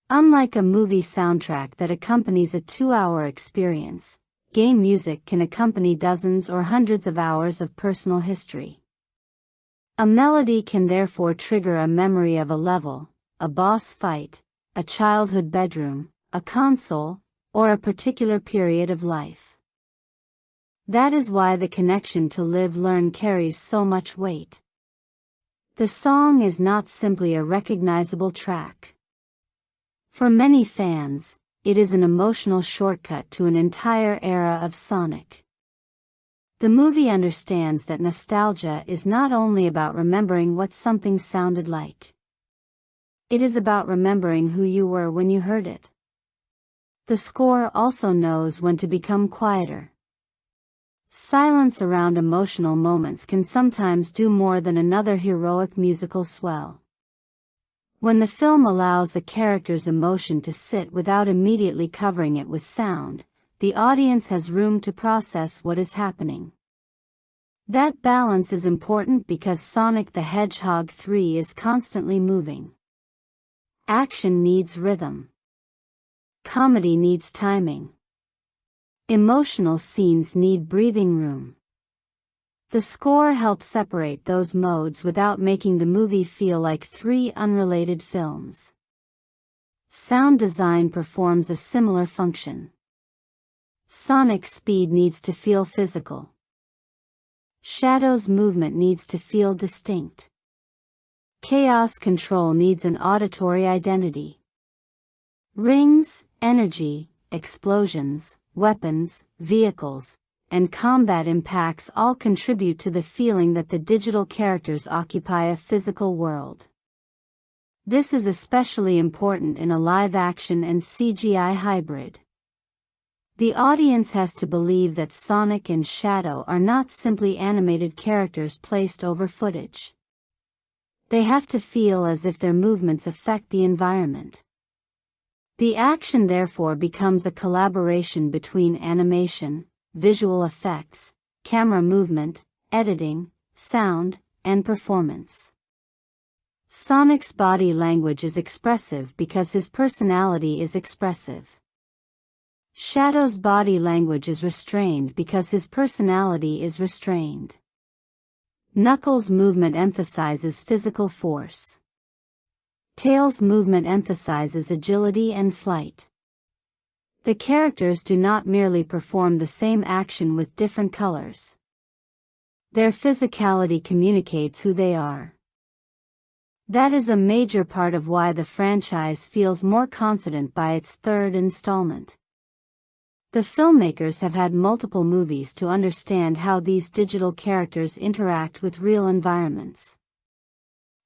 Unlike a movie soundtrack that accompanies a 2-hour experience, game music can accompany dozens or hundreds of hours of personal history. A melody can therefore trigger a memory of a level, a boss fight, a childhood bedroom, a console, or a particular period of life. That is why the connection to Live Learn carries so much weight. The song is not simply a recognizable track. For many fans, it is an emotional shortcut to an entire era of Sonic. The movie understands that nostalgia is not only about remembering what something sounded like. It is about remembering who you were when you heard it. The score also knows when to become quieter. Silence around emotional moments can sometimes do more than another heroic musical swell. When the film allows a character's emotion to sit without immediately covering it with sound, the audience has room to process what is happening. That balance is important because Sonic the Hedgehog 3 is constantly moving. Action needs rhythm. Comedy needs timing. Emotional scenes need breathing room. The score helps separate those modes without making the movie feel like 3 unrelated films. Sound design performs a similar function. Sonic's speed needs to feel physical. Shadow's movement needs to feel distinct. Chaos Control needs an auditory identity. Rings, energy, explosions, weapons, vehicles, and combat impacts all contribute to the feeling that the digital characters occupy a physical world. This is especially important in a live-action and CGI hybrid. The audience has to believe that Sonic and Shadow are not simply animated characters placed over footage. They have to feel as if their movements affect the environment. The action therefore becomes a collaboration between animation, visual effects, camera movement, editing, sound, and performance. Sonic's body language is expressive because his personality is expressive. Shadow's body language is restrained because his personality is restrained. Knuckles' movement emphasizes physical force. Tails' movement emphasizes agility and flight. The characters do not merely perform the same action with different colors. Their physicality communicates who they are. That is a major part of why the franchise feels more confident by its third installment. The filmmakers have had multiple movies to understand how these digital characters interact with real environments.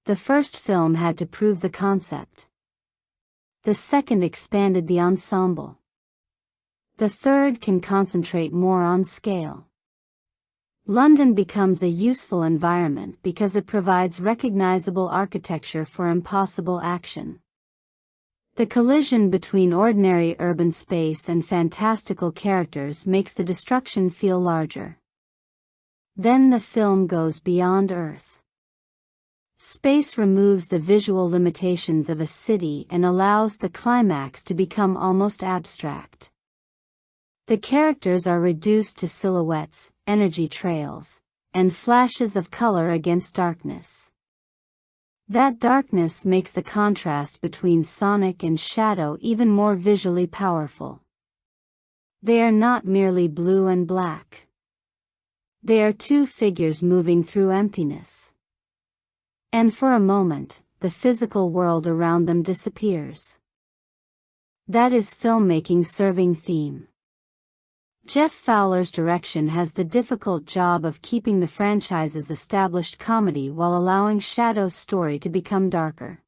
The first film had to prove the concept. The second expanded the ensemble. The third can concentrate more on scale. London becomes a useful environment because it provides recognizable architecture for impossible action. The collision between ordinary urban space and fantastical characters makes the destruction feel larger. Then the film goes beyond Earth. Space removes the visual limitations of a city and allows the climax to become almost abstract. The characters are reduced to silhouettes, energy trails, and flashes of color against darkness. That darkness makes the contrast between Sonic and Shadow even more visually powerful. They are not merely blue and black. They are two figures moving through emptiness. And for a moment, the physical world around them disappears. That is filmmaking serving theme. Jeff Fowler's direction has the difficult job of keeping the franchise's established comedy while allowing Shadow's story to become darker.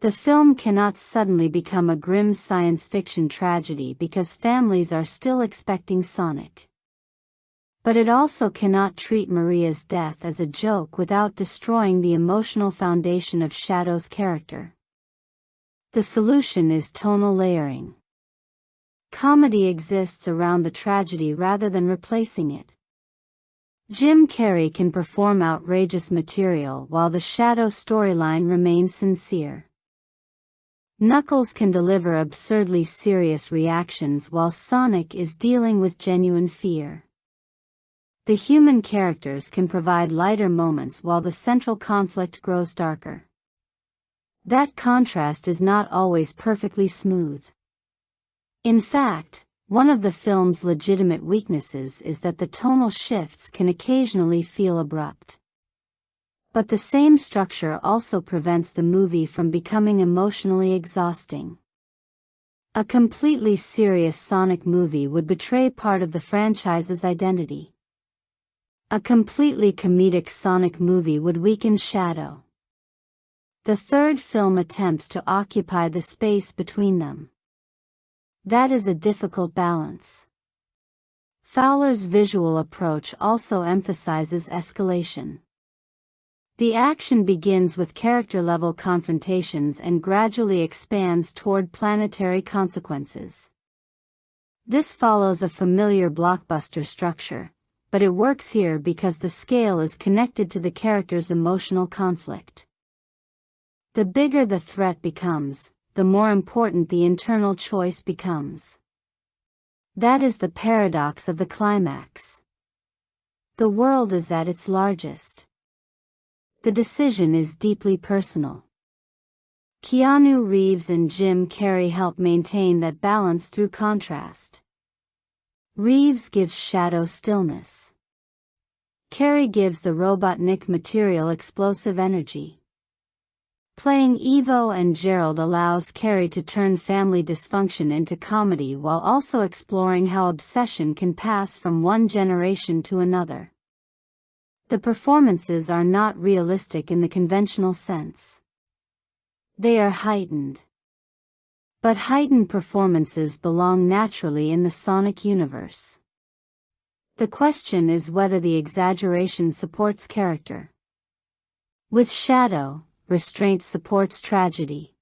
The film cannot suddenly become a grim science fiction tragedy because families are still expecting Sonic. But it also cannot treat Maria's death as a joke without destroying the emotional foundation of Shadow's character. The solution is tonal layering. Comedy exists around the tragedy rather than replacing it. Jim Carrey can perform outrageous material while the Shadow storyline remains sincere. Knuckles can deliver absurdly serious reactions while Sonic is dealing with genuine fear. The human characters can provide lighter moments while the central conflict grows darker. That contrast is not always perfectly smooth. In fact, one of the film's legitimate weaknesses is that the tonal shifts can occasionally feel abrupt. But the same structure also prevents the movie from becoming emotionally exhausting. A completely serious Sonic movie would betray part of the franchise's identity. A completely comedic Sonic movie would weaken Shadow. The third film attempts to occupy the space between them. That is a difficult balance. Fowler's visual approach also emphasizes escalation. The action begins with character-level confrontations and gradually expands toward planetary consequences. This follows a familiar blockbuster structure, but it works here because the scale is connected to the character's emotional conflict. The bigger the threat becomes, the more important the internal choice becomes. That is the paradox of the climax. The world is at its largest. The decision is deeply personal. Keanu Reeves and Jim Carrey help maintain that balance through contrast. Reeves gives Shadow stillness. Carrey gives the Robotnik material explosive energy. Playing Evo and Gerald allows Carrey to turn family dysfunction into comedy while also exploring how obsession can pass from one generation to another. The performances are not realistic in the conventional sense. They are heightened. But heightened performances belong naturally in the Sonic universe. The question is whether the exaggeration supports character. With Shadow, restraint supports tragedy.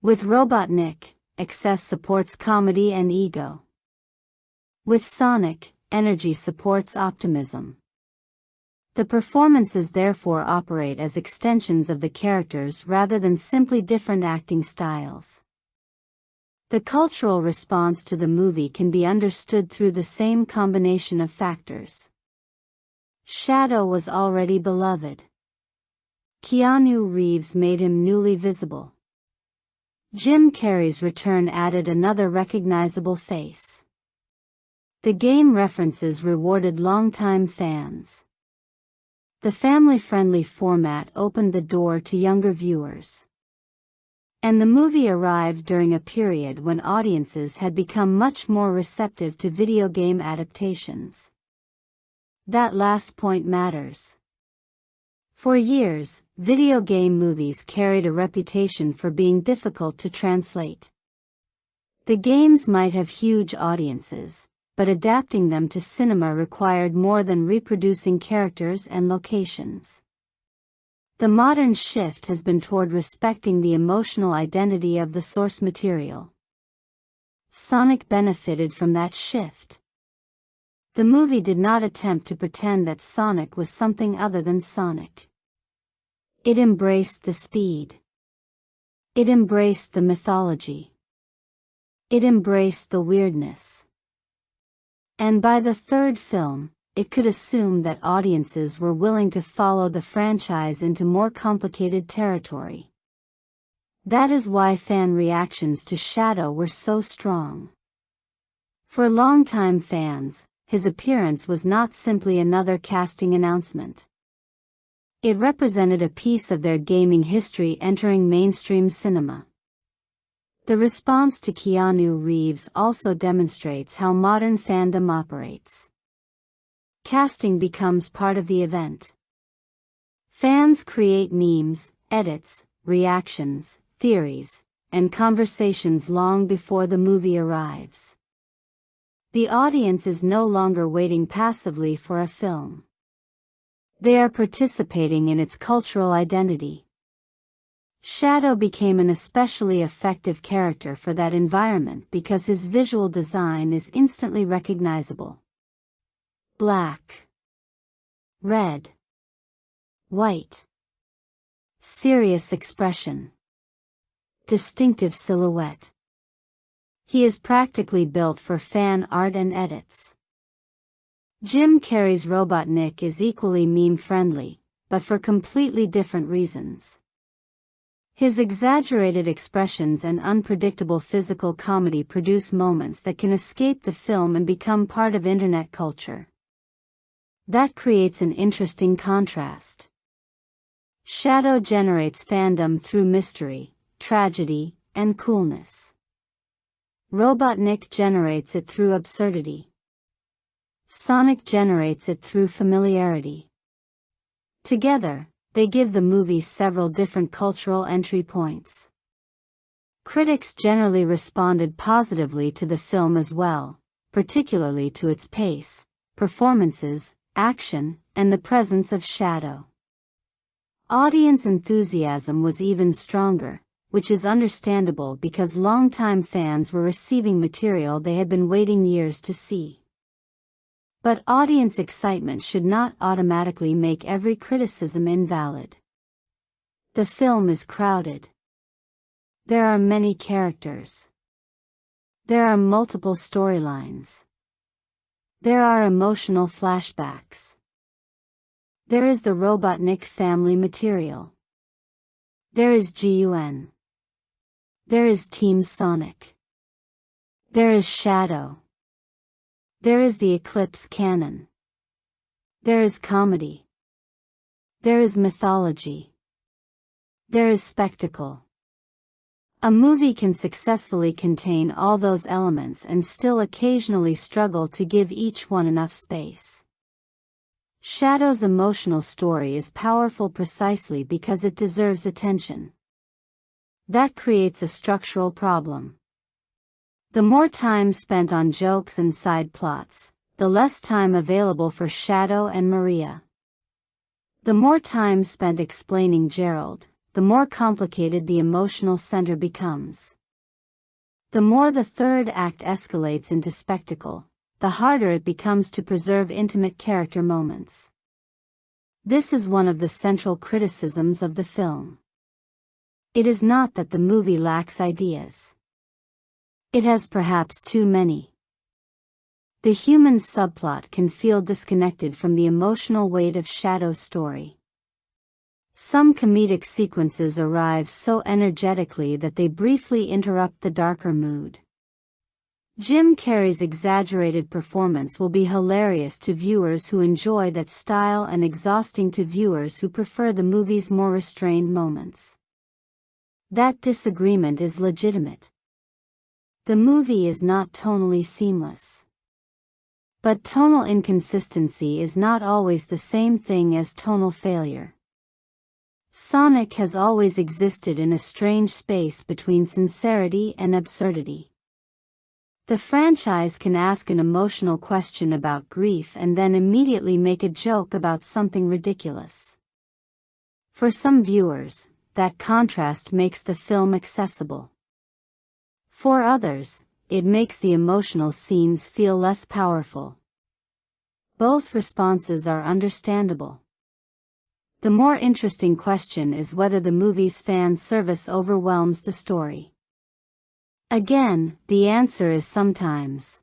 With Robotnik, excess supports comedy and ego. With Sonic, energy supports optimism. The performances therefore operate as extensions of the characters rather than simply different acting styles. The cultural response to the movie can be understood through the same combination of factors. Shadow was already beloved. Keanu Reeves made him newly visible. Jim Carrey's return added another recognizable face. The game references rewarded longtime fans. The family-friendly format opened the door to younger viewers. And the movie arrived during a period when audiences had become much more receptive to video game adaptations. That last point matters. For years, video game movies carried a reputation for being difficult to translate. The games might have huge audiences, but adapting them to cinema required more than reproducing characters and locations. The modern shift has been toward respecting the emotional identity of the source material. Sonic benefited from that shift. The movie did not attempt to pretend that Sonic was something other than Sonic. It embraced the speed. It embraced the mythology. It embraced the weirdness. And by the third film, it could assume that audiences were willing to follow the franchise into more complicated territory. That is why fan reactions to Shadow were so strong. For longtime fans, his appearance was not simply another casting announcement. It represented a piece of their gaming history entering mainstream cinema. The response to Keanu Reeves also demonstrates how modern fandom operates. Casting becomes part of the event. Fans create memes, edits, reactions, theories, and conversations long before the movie arrives. The audience is no longer waiting passively for a film. They are participating in its cultural identity. Shadow became an especially effective character for that environment because his visual design is instantly recognizable. Black, red, white. Serious expression. Distinctive silhouette. He is practically built for fan art and edits. Jim Carrey's Robotnik is equally meme-friendly, but for completely different reasons. His exaggerated expressions and unpredictable physical comedy produce moments that can escape the film and become part of internet culture. That creates an interesting contrast. Shadow generates fandom through mystery, tragedy, and coolness. Robotnik generates it through absurdity. Sonic generates it through familiarity. Together, they give the movie several different cultural entry points. Critics generally responded positively to the film as well, particularly to its pace, performances, action, and the presence of Shadow. Audience enthusiasm was even stronger, which is understandable because longtime fans were receiving material they had been waiting years to see. But audience excitement should not automatically make every criticism invalid. The film is crowded. There are many characters. There are multiple storylines. There are emotional flashbacks. There is the Robotnik family material. There is GUN. There is Team Sonic. There is Shadow. There is the Eclipse canon. There is comedy. There is mythology. There is spectacle. A movie can successfully contain all those elements and still occasionally struggle to give each one enough space. Shadow's emotional story is powerful precisely because it deserves attention. That creates a structural problem. The more time spent on jokes and side plots, the less time available for Shadow and Maria. The more time spent explaining Gerald, the more complicated the emotional center becomes. The more the third act escalates into spectacle, the harder it becomes to preserve intimate character moments. This is one of the central criticisms of the film. It is not that the movie lacks ideas. It has perhaps too many. The human subplot can feel disconnected from the emotional weight of Shadow's story. Some comedic sequences arrive so energetically that they briefly interrupt the darker mood. Jim Carrey's exaggerated performance will be hilarious to viewers who enjoy that style and exhausting to viewers who prefer the movie's more restrained moments. That disagreement is legitimate. The movie is not tonally seamless. But tonal inconsistency is not always the same thing as tonal failure. Sonic has always existed in a strange space between sincerity and absurdity. The franchise can ask an emotional question about grief and then immediately make a joke about something ridiculous. For some viewers, that contrast makes the film accessible. For others, it makes the emotional scenes feel less powerful. Both responses are understandable. The more interesting question is whether the movie's fan service overwhelms the story. Again, the answer is sometimes.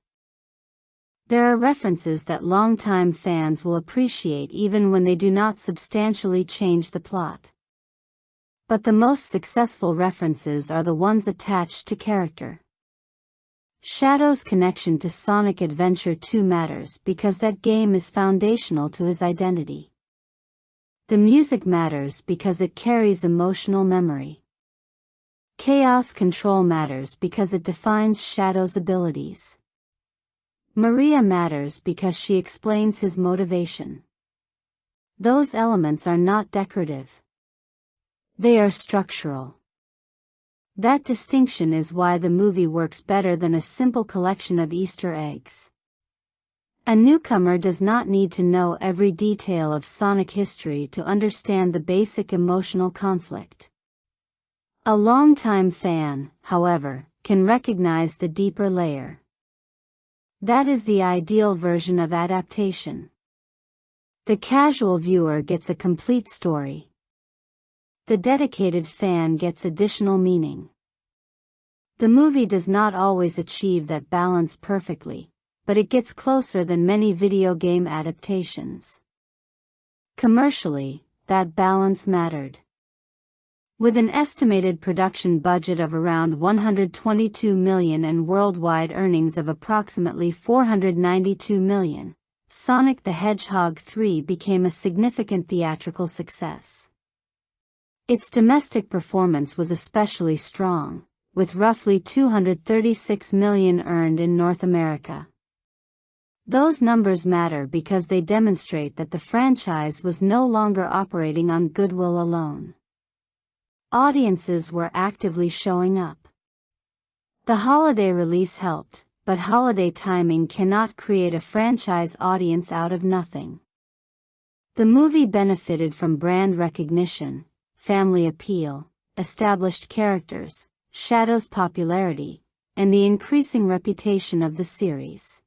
There are references that longtime fans will appreciate even when they do not substantially change the plot. But the most successful references are the ones attached to character. Shadow's connection to Sonic Adventure 2 matters because that game is foundational to his identity. The music matters because it carries emotional memory. Chaos Control matters because it defines Shadow's abilities. Maria matters because she explains his motivation. Those elements are not decorative. They are structural. That distinction is why the movie works better than a simple collection of Easter eggs. A newcomer does not need to know every detail of Sonic history to understand the basic emotional conflict. A longtime fan, however, can recognize the deeper layer. That is the ideal version of adaptation. The casual viewer gets a complete story. The dedicated fan gets additional meaning. The movie does not always achieve that balance perfectly, but it gets closer than many video game adaptations. Commercially, that balance mattered. With an estimated production budget of around $122 million and worldwide earnings of approximately $492 million, Sonic the Hedgehog 3 became a significant theatrical success. Its domestic performance was especially strong, with roughly $236 million earned in North America. Those numbers matter because they demonstrate that the franchise was no longer operating on goodwill alone. Audiences were actively showing up. The holiday release helped, but holiday timing cannot create a franchise audience out of nothing. The movie benefited from brand recognition, family appeal, established characters, Shadow's popularity, and the increasing reputation of the series.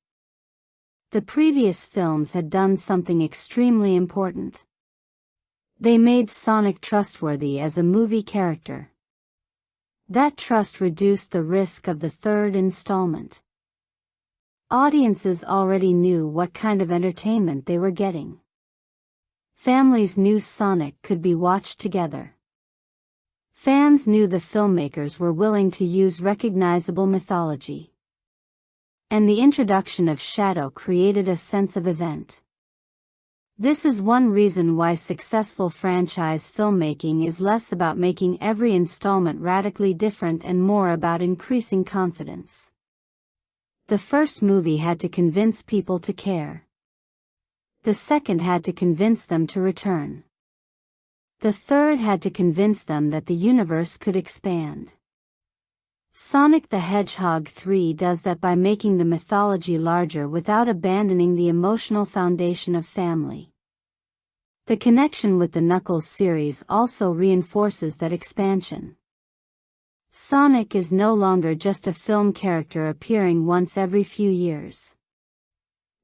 The previous films had done something extremely important. They made Sonic trustworthy as a movie character. That trust reduced the risk of the third installment. Audiences already knew what kind of entertainment they were getting. Families knew Sonic could be watched together. Fans knew the filmmakers were willing to use recognizable mythology. And the introduction of Shadow created a sense of event. This is one reason why successful franchise filmmaking is less about making every installment radically different and more about increasing confidence. The first movie had to convince people to care. The second had to convince them to return. The third had to convince them that the universe could expand. Sonic the Hedgehog 3 does that by making the mythology larger without abandoning the emotional foundation of family. The connection with the Knuckles series also reinforces that expansion. Sonic is no longer just a film character appearing once every few years.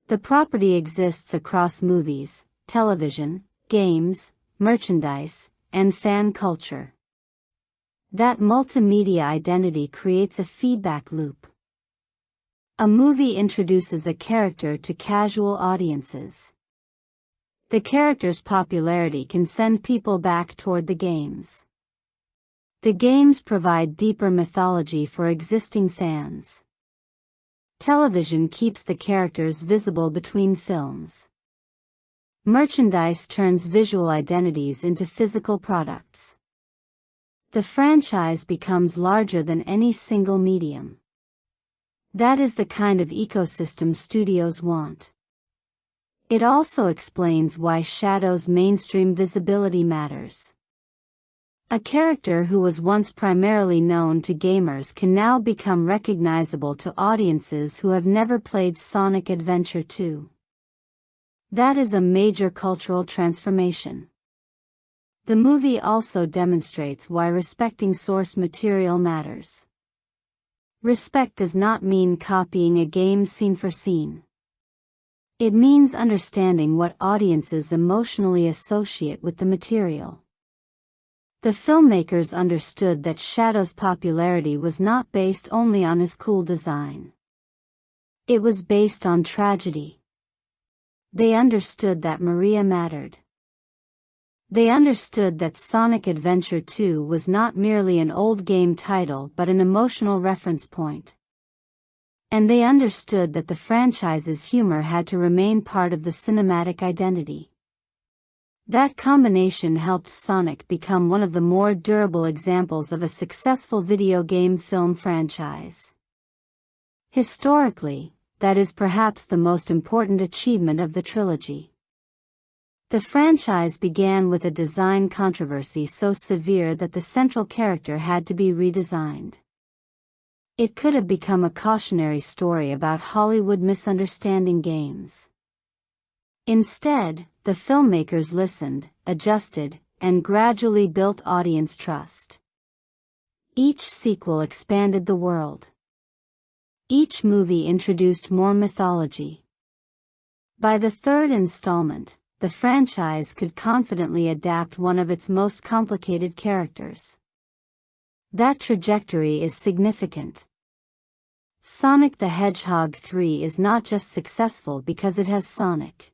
The property exists across movies, television, games, merchandise, and fan culture. That multimedia identity creates a feedback loop. A movie introduces a character to casual audiences. The character's popularity can send people back toward the games. The games provide deeper mythology for existing fans. Television keeps the characters visible between films. Merchandise turns visual identities into physical products. The franchise becomes larger than any single medium. That is the kind of ecosystem studios want. It also explains why Shadow's mainstream visibility matters. A character who was once primarily known to gamers can now become recognizable to audiences who have never played Sonic Adventure 2. That is a major cultural transformation. The movie also demonstrates why respecting source material matters. Respect does not mean copying a game scene for scene. It means understanding what audiences emotionally associate with the material. The filmmakers understood that Shadow's popularity was not based only on his cool design. It was based on tragedy. They understood that Maria mattered. They understood that Sonic Adventure 2 was not merely an old game title but an emotional reference point. And they understood that the franchise's humor had to remain part of the cinematic identity. That combination helped Sonic become one of the more durable examples of a successful video game film franchise. Historically, that is perhaps the most important achievement of the trilogy. The franchise began with a design controversy so severe that the central character had to be redesigned. It could have become a cautionary story about Hollywood misunderstanding games. Instead, the filmmakers listened, adjusted, and gradually built audience trust. Each sequel expanded the world. Each movie introduced more mythology. By the third installment, the franchise could confidently adapt one of its most complicated characters. That trajectory is significant. Sonic the Hedgehog 3 is not just successful because it has Sonic.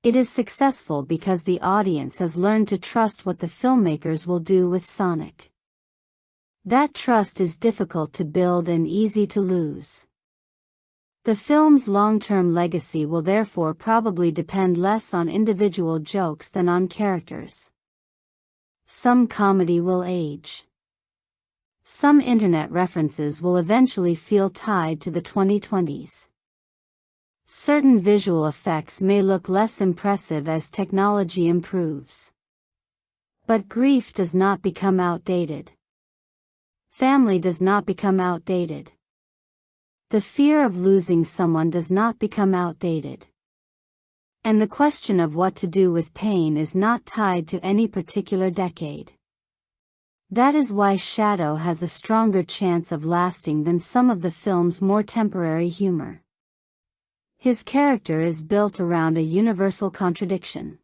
It is successful because the audience has learned to trust what the filmmakers will do with Sonic. That trust is difficult to build and easy to lose. The film's long-term legacy will therefore probably depend less on individual jokes than on characters. Some comedy will age. Some internet references will eventually feel tied to the 2020s. Certain visual effects may look less impressive as technology improves. But grief does not become outdated. Family does not become outdated. The fear of losing someone does not become outdated. And the question of what to do with pain is not tied to any particular decade. That is why Shadow has a stronger chance of lasting than some of the film's more temporary humor. His character is built around a universal contradiction.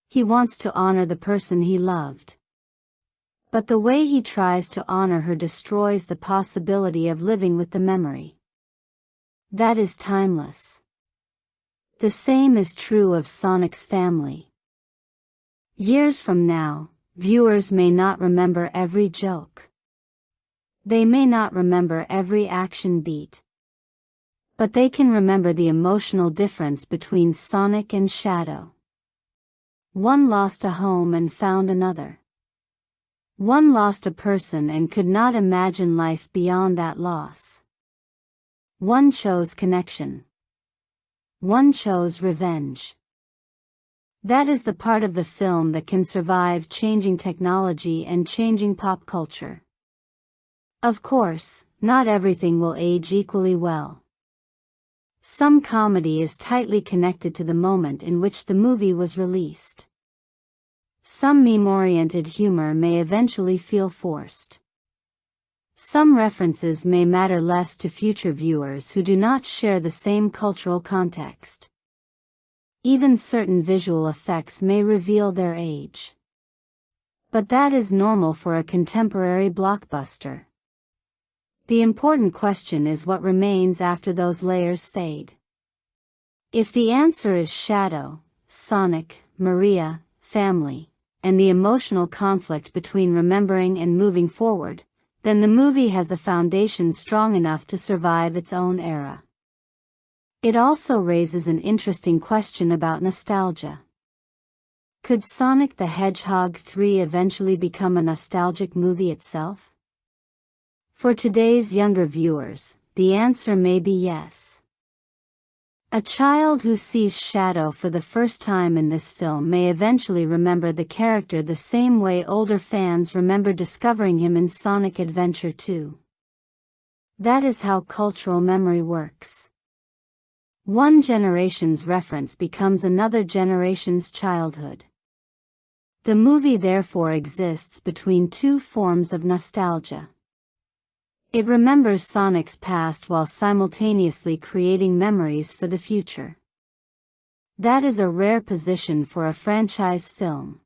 He wants to honor the person he loved. But the way he tries to honor her destroys the possibility of living with the memory. That is timeless. The same is true of Sonic's family. Years from now, viewers may not remember every joke. They may not remember every action beat. But they can remember the emotional difference between Sonic and Shadow. One lost a home and found another. One lost a person and could not imagine life beyond that loss. One chose connection. One chose revenge. That is the part of the film that can survive changing technology and changing pop culture. Of course, not everything will age equally well. Some comedy is tightly connected to the moment in which the movie was released. Some meme-oriented humor may eventually feel forced. Some references may matter less to future viewers who do not share the same cultural context. Even certain visual effects may reveal their age. But that is normal for a contemporary blockbuster. The important question is what remains after those layers fade. If the answer is shadow, Sonic, Maria, family, and the emotional conflict between remembering and moving forward, then the movie has a foundation strong enough to survive its own era. It also raises an interesting question about nostalgia. Could Sonic the Hedgehog 3 eventually become a nostalgic movie itself? For today's younger viewers, the answer may be yes. A child who sees Shadow for the first time in this film may eventually remember the character the same way older fans remember discovering him in Sonic Adventure 2. That is how cultural memory works. One generation's reference becomes another generation's childhood. The movie therefore exists between two forms of nostalgia. It remembers Sonic's past while simultaneously creating memories for the future. That is a rare position for a franchise film.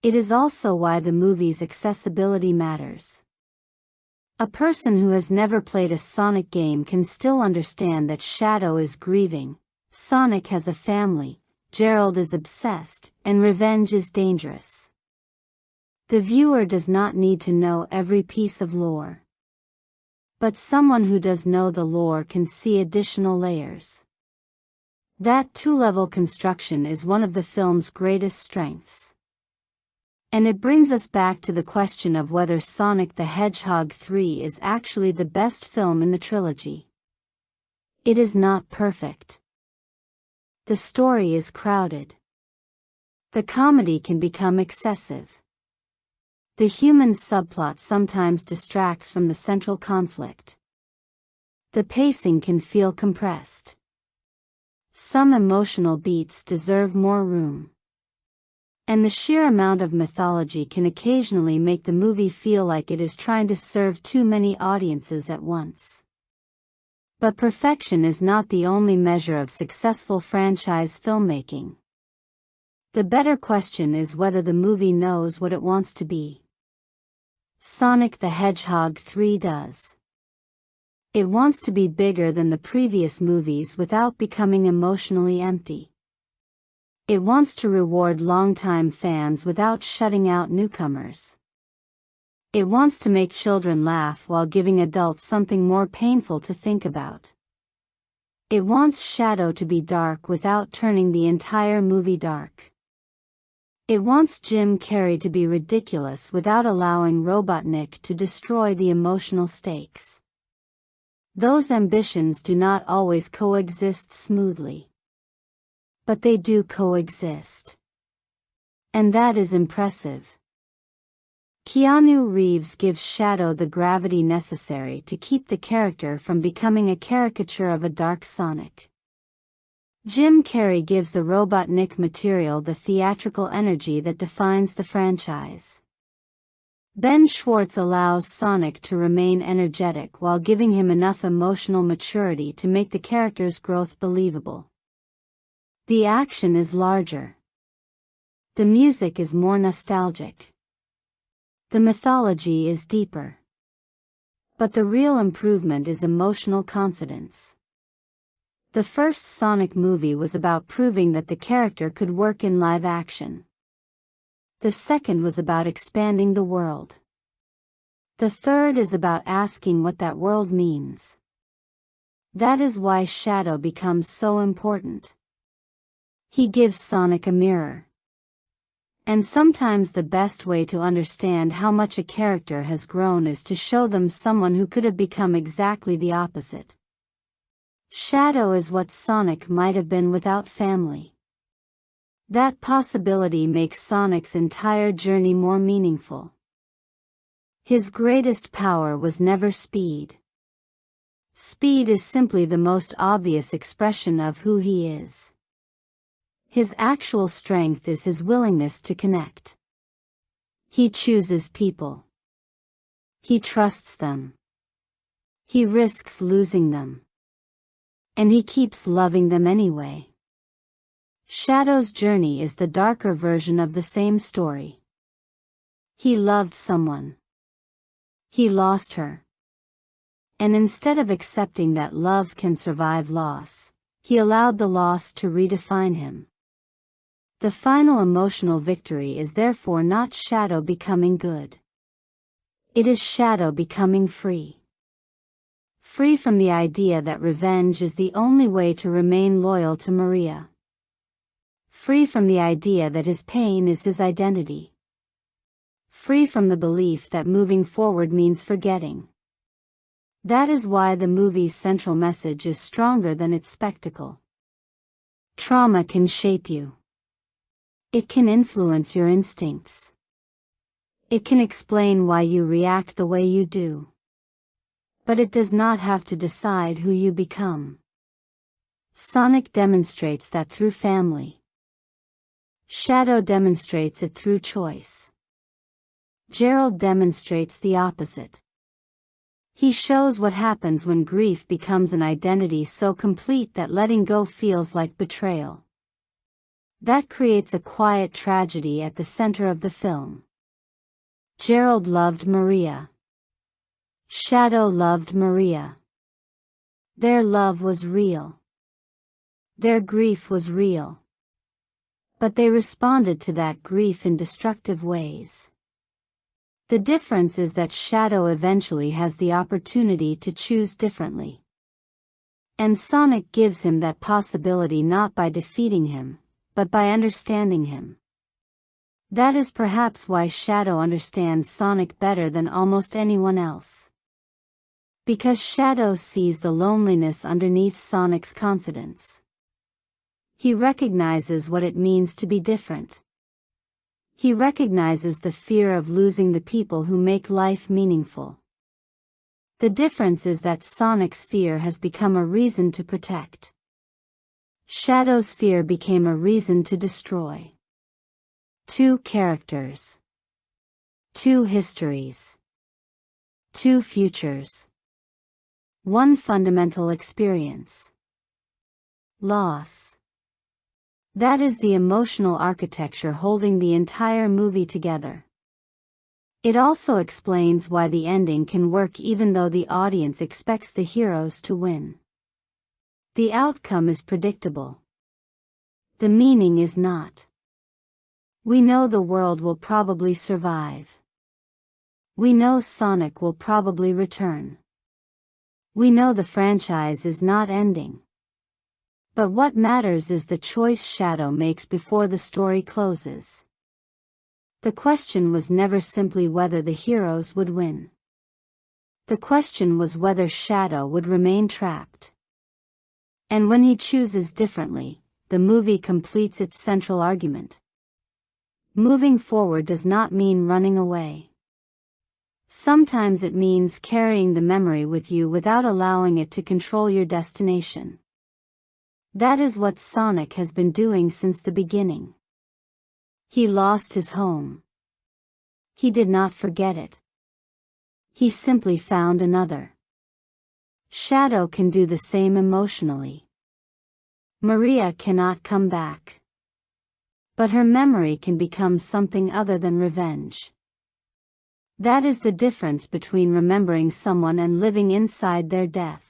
It is also why the movie's accessibility matters. A person who has never played a Sonic game can still understand that Shadow is grieving, Sonic has a family, Gerald is obsessed, and revenge is dangerous. The viewer does not need to know every piece of lore. But someone who does know the lore can see additional layers. That two-level construction is one of the film's greatest strengths. And it brings us back to the question of whether Sonic the Hedgehog 3 is actually the best film in the trilogy. It is not perfect. The story is crowded. The comedy can become excessive. The human subplot sometimes distracts from the central conflict. The pacing can feel compressed. Some emotional beats deserve more room. And the sheer amount of mythology can occasionally make the movie feel like it is trying to serve too many audiences at once. But perfection is not the only measure of successful franchise filmmaking. The better question is whether the movie knows what it wants to be. Sonic the Hedgehog 3 does. It wants to be bigger than the previous movies without becoming emotionally empty. It wants to reward longtime fans without shutting out newcomers. It wants to make children laugh while giving adults something more painful to think about. It wants Shadow to be dark without turning the entire movie dark. It wants Jim Carrey to be ridiculous without allowing Robotnik to destroy the emotional stakes. Those ambitions do not always coexist smoothly. But they do coexist. And that is impressive. Keanu Reeves gives Shadow the gravity necessary to keep the character from becoming a caricature of a dark Sonic. Jim Carrey gives the Robotnik material the theatrical energy that defines the franchise. Ben Schwartz allows Sonic to remain energetic while giving him enough emotional maturity to make the character's growth believable. The action is larger. The music is more nostalgic. The mythology is deeper. But the real improvement is emotional confidence. The first Sonic movie was about proving that the character could work in live action. The second was about expanding the world. The third is about asking what that world means. That is why Shadow becomes so important. He gives Sonic a mirror. And sometimes the best way to understand how much a character has grown is to show them someone who could have become exactly the opposite. Shadow is what Sonic might have been without family. That possibility makes Sonic's entire journey more meaningful. His greatest power was never speed. Speed is simply the most obvious expression of who he is. His actual strength is his willingness to connect. He chooses people. He trusts them. He risks losing them. And he keeps loving them anyway. Shadow's journey is the darker version of the same story. He loved someone. He lost her. And instead of accepting that love can survive loss, he allowed the loss to redefine him. The final emotional victory is therefore not Shadow becoming good. It is Shadow becoming free. Free from the idea that revenge is the only way to remain loyal to Maria. Free from the idea that his pain is his identity. Free from the belief that moving forward means forgetting. That is why the movie's central message is stronger than its spectacle. Trauma can shape you. It can influence your instincts. It can explain why you react the way you do. But it does not have to decide who you become. Sonic demonstrates that through family. Shadow demonstrates it through choice. Gerald demonstrates the opposite. He shows what happens when grief becomes an identity so complete that letting go feels like betrayal. That creates a quiet tragedy at the center of the film. Gerald loved Maria. Shadow loved Maria. Their love was real. Their grief was real. But they responded to that grief in destructive ways. The difference is that Shadow eventually has the opportunity to choose differently. And Sonic gives him that possibility not by defeating him, but by understanding him. That is perhaps why Shadow understands Sonic better than almost anyone else. Because Shadow sees the loneliness underneath Sonic's confidence. He recognizes what it means to be different. He recognizes the fear of losing the people who make life meaningful. The difference is that Sonic's fear has become a reason to protect. Shadow's fear became a reason to destroy. Two characters. Two histories. Two futures. One fundamental experience. Loss. That is the emotional architecture holding the entire movie together. It also explains why the ending can work even though the audience expects the heroes to win. The outcome is predictable. The meaning is not. We know the world will probably survive. We know Sonic will probably return. We know the franchise is not ending. But what matters is the choice Shadow makes before the story closes. The question was never simply whether the heroes would win. The question was whether Shadow would remain trapped. And when he chooses differently, the movie completes its central argument. Moving forward does not mean running away. Sometimes it means carrying the memory with you without allowing it to control your destination. That is what Sonic has been doing since the beginning. He lost his home. He did not forget it. He simply found another. Shadow can do the same emotionally. Maria cannot come back. But her memory can become something other than revenge. That is the difference between remembering someone and living inside their death.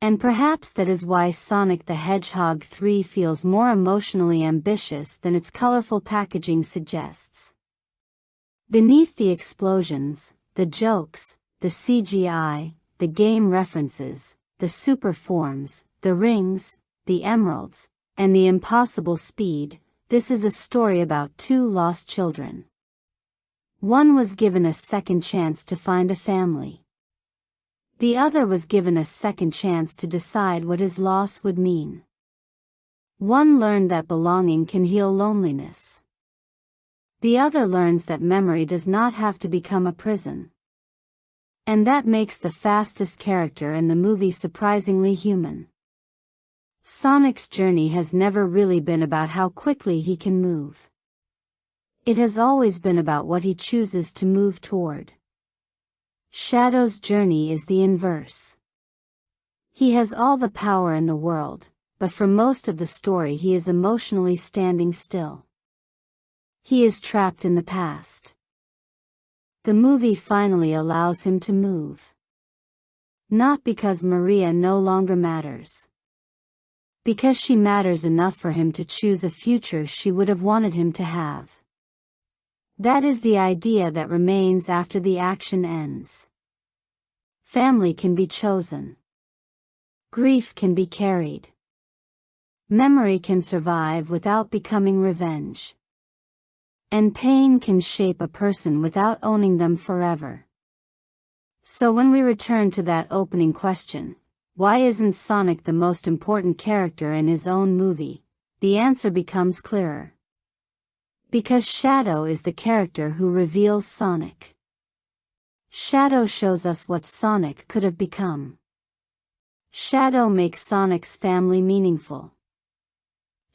And perhaps that is why Sonic the Hedgehog 3 feels more emotionally ambitious than its colorful packaging suggests. Beneath the explosions, the jokes, the CGI, the game references, the super forms, the rings, the emeralds, and the impossible speed, this is a story about two lost children. One was given a second chance to find a family. The other was given a second chance to decide what his loss would mean. One learned that belonging can heal loneliness. The other learns that memory does not have to become a prison. And that makes the fastest character in the movie surprisingly human. Sonic's journey has never really been about how quickly he can move. It has always been about what he chooses to move toward. Shadow's journey is the inverse. He has all the power in the world, but for most of the story he is emotionally standing still. He is trapped in the past. The movie finally allows him to move. Not because Maria no longer matters. Because she matters enough for him to choose a future she would have wanted him to have. That is the idea that remains after the action ends. Family can be chosen. Grief can be carried. Memory can survive without becoming revenge. And pain can shape a person without owning them forever. So when we return to that opening question, why isn't Sonic the most important character in his own movie? The answer becomes clearer. Because Shadow is the character who reveals Sonic. Shadow shows us what Sonic could have become. Shadow makes Sonic's family meaningful.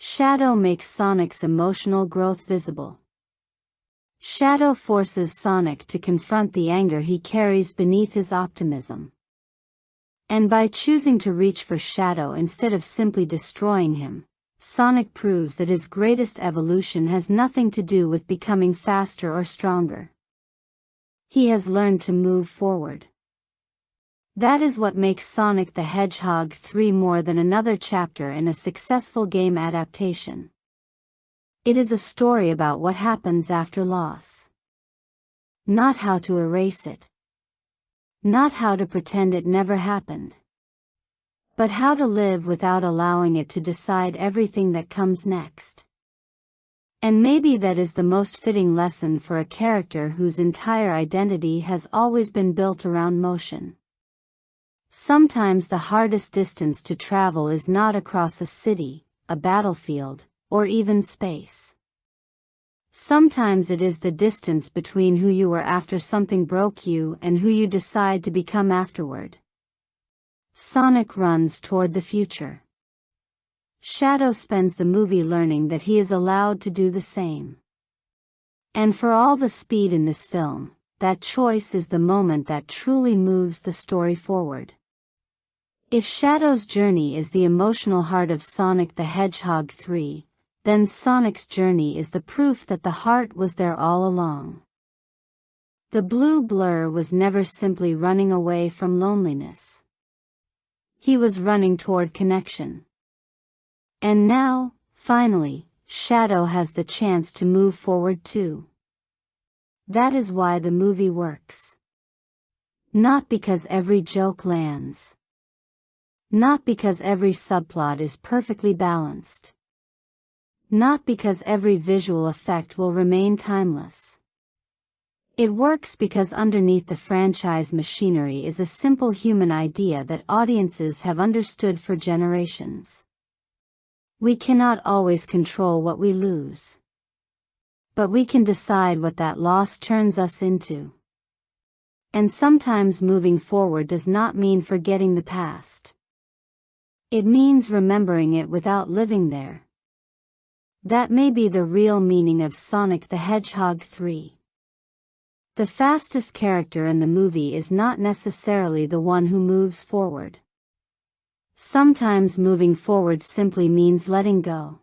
Shadow makes Sonic's emotional growth visible. Shadow forces Sonic to confront the anger he carries beneath his optimism. And by choosing to reach for Shadow instead of simply destroying him, Sonic proves that his greatest evolution has nothing to do with becoming faster or stronger. He has learned to move forward. That is what makes Sonic the Hedgehog 3 more than another chapter in a successful game adaptation. It is a story about what happens after loss. Not how to erase it. Not how to pretend it never happened. But how to live without allowing it to decide everything that comes next. And maybe that is the most fitting lesson for a character whose entire identity has always been built around motion. Sometimes the hardest distance to travel is not across a city, a battlefield, or even space. Sometimes it is the distance between who you were after something broke you and who you decide to become afterward. Sonic runs toward the future. Shadow spends the movie learning that he is allowed to do the same. And for all the speed in this film, that choice is the moment that truly moves the story forward. If Shadow's journey is the emotional heart of Sonic the Hedgehog 3, then Sonic's journey is the proof that the heart was there all along. The blue blur was never simply running away from loneliness. He was running toward connection. And now, finally, Shadow has the chance to move forward too. That is why the movie works. Not because every joke lands. Not because every subplot is perfectly balanced. Not because every visual effect will remain timeless. It works because underneath the franchise machinery is a simple human idea that audiences have understood for generations. We cannot always control what we lose. But we can decide what that loss turns us into. And sometimes moving forward does not mean forgetting the past. It means remembering it without living there. That may be the real meaning of Sonic the Hedgehog 3. The fastest character in the movie is not necessarily the one who moves forward. Sometimes moving forward simply means letting go.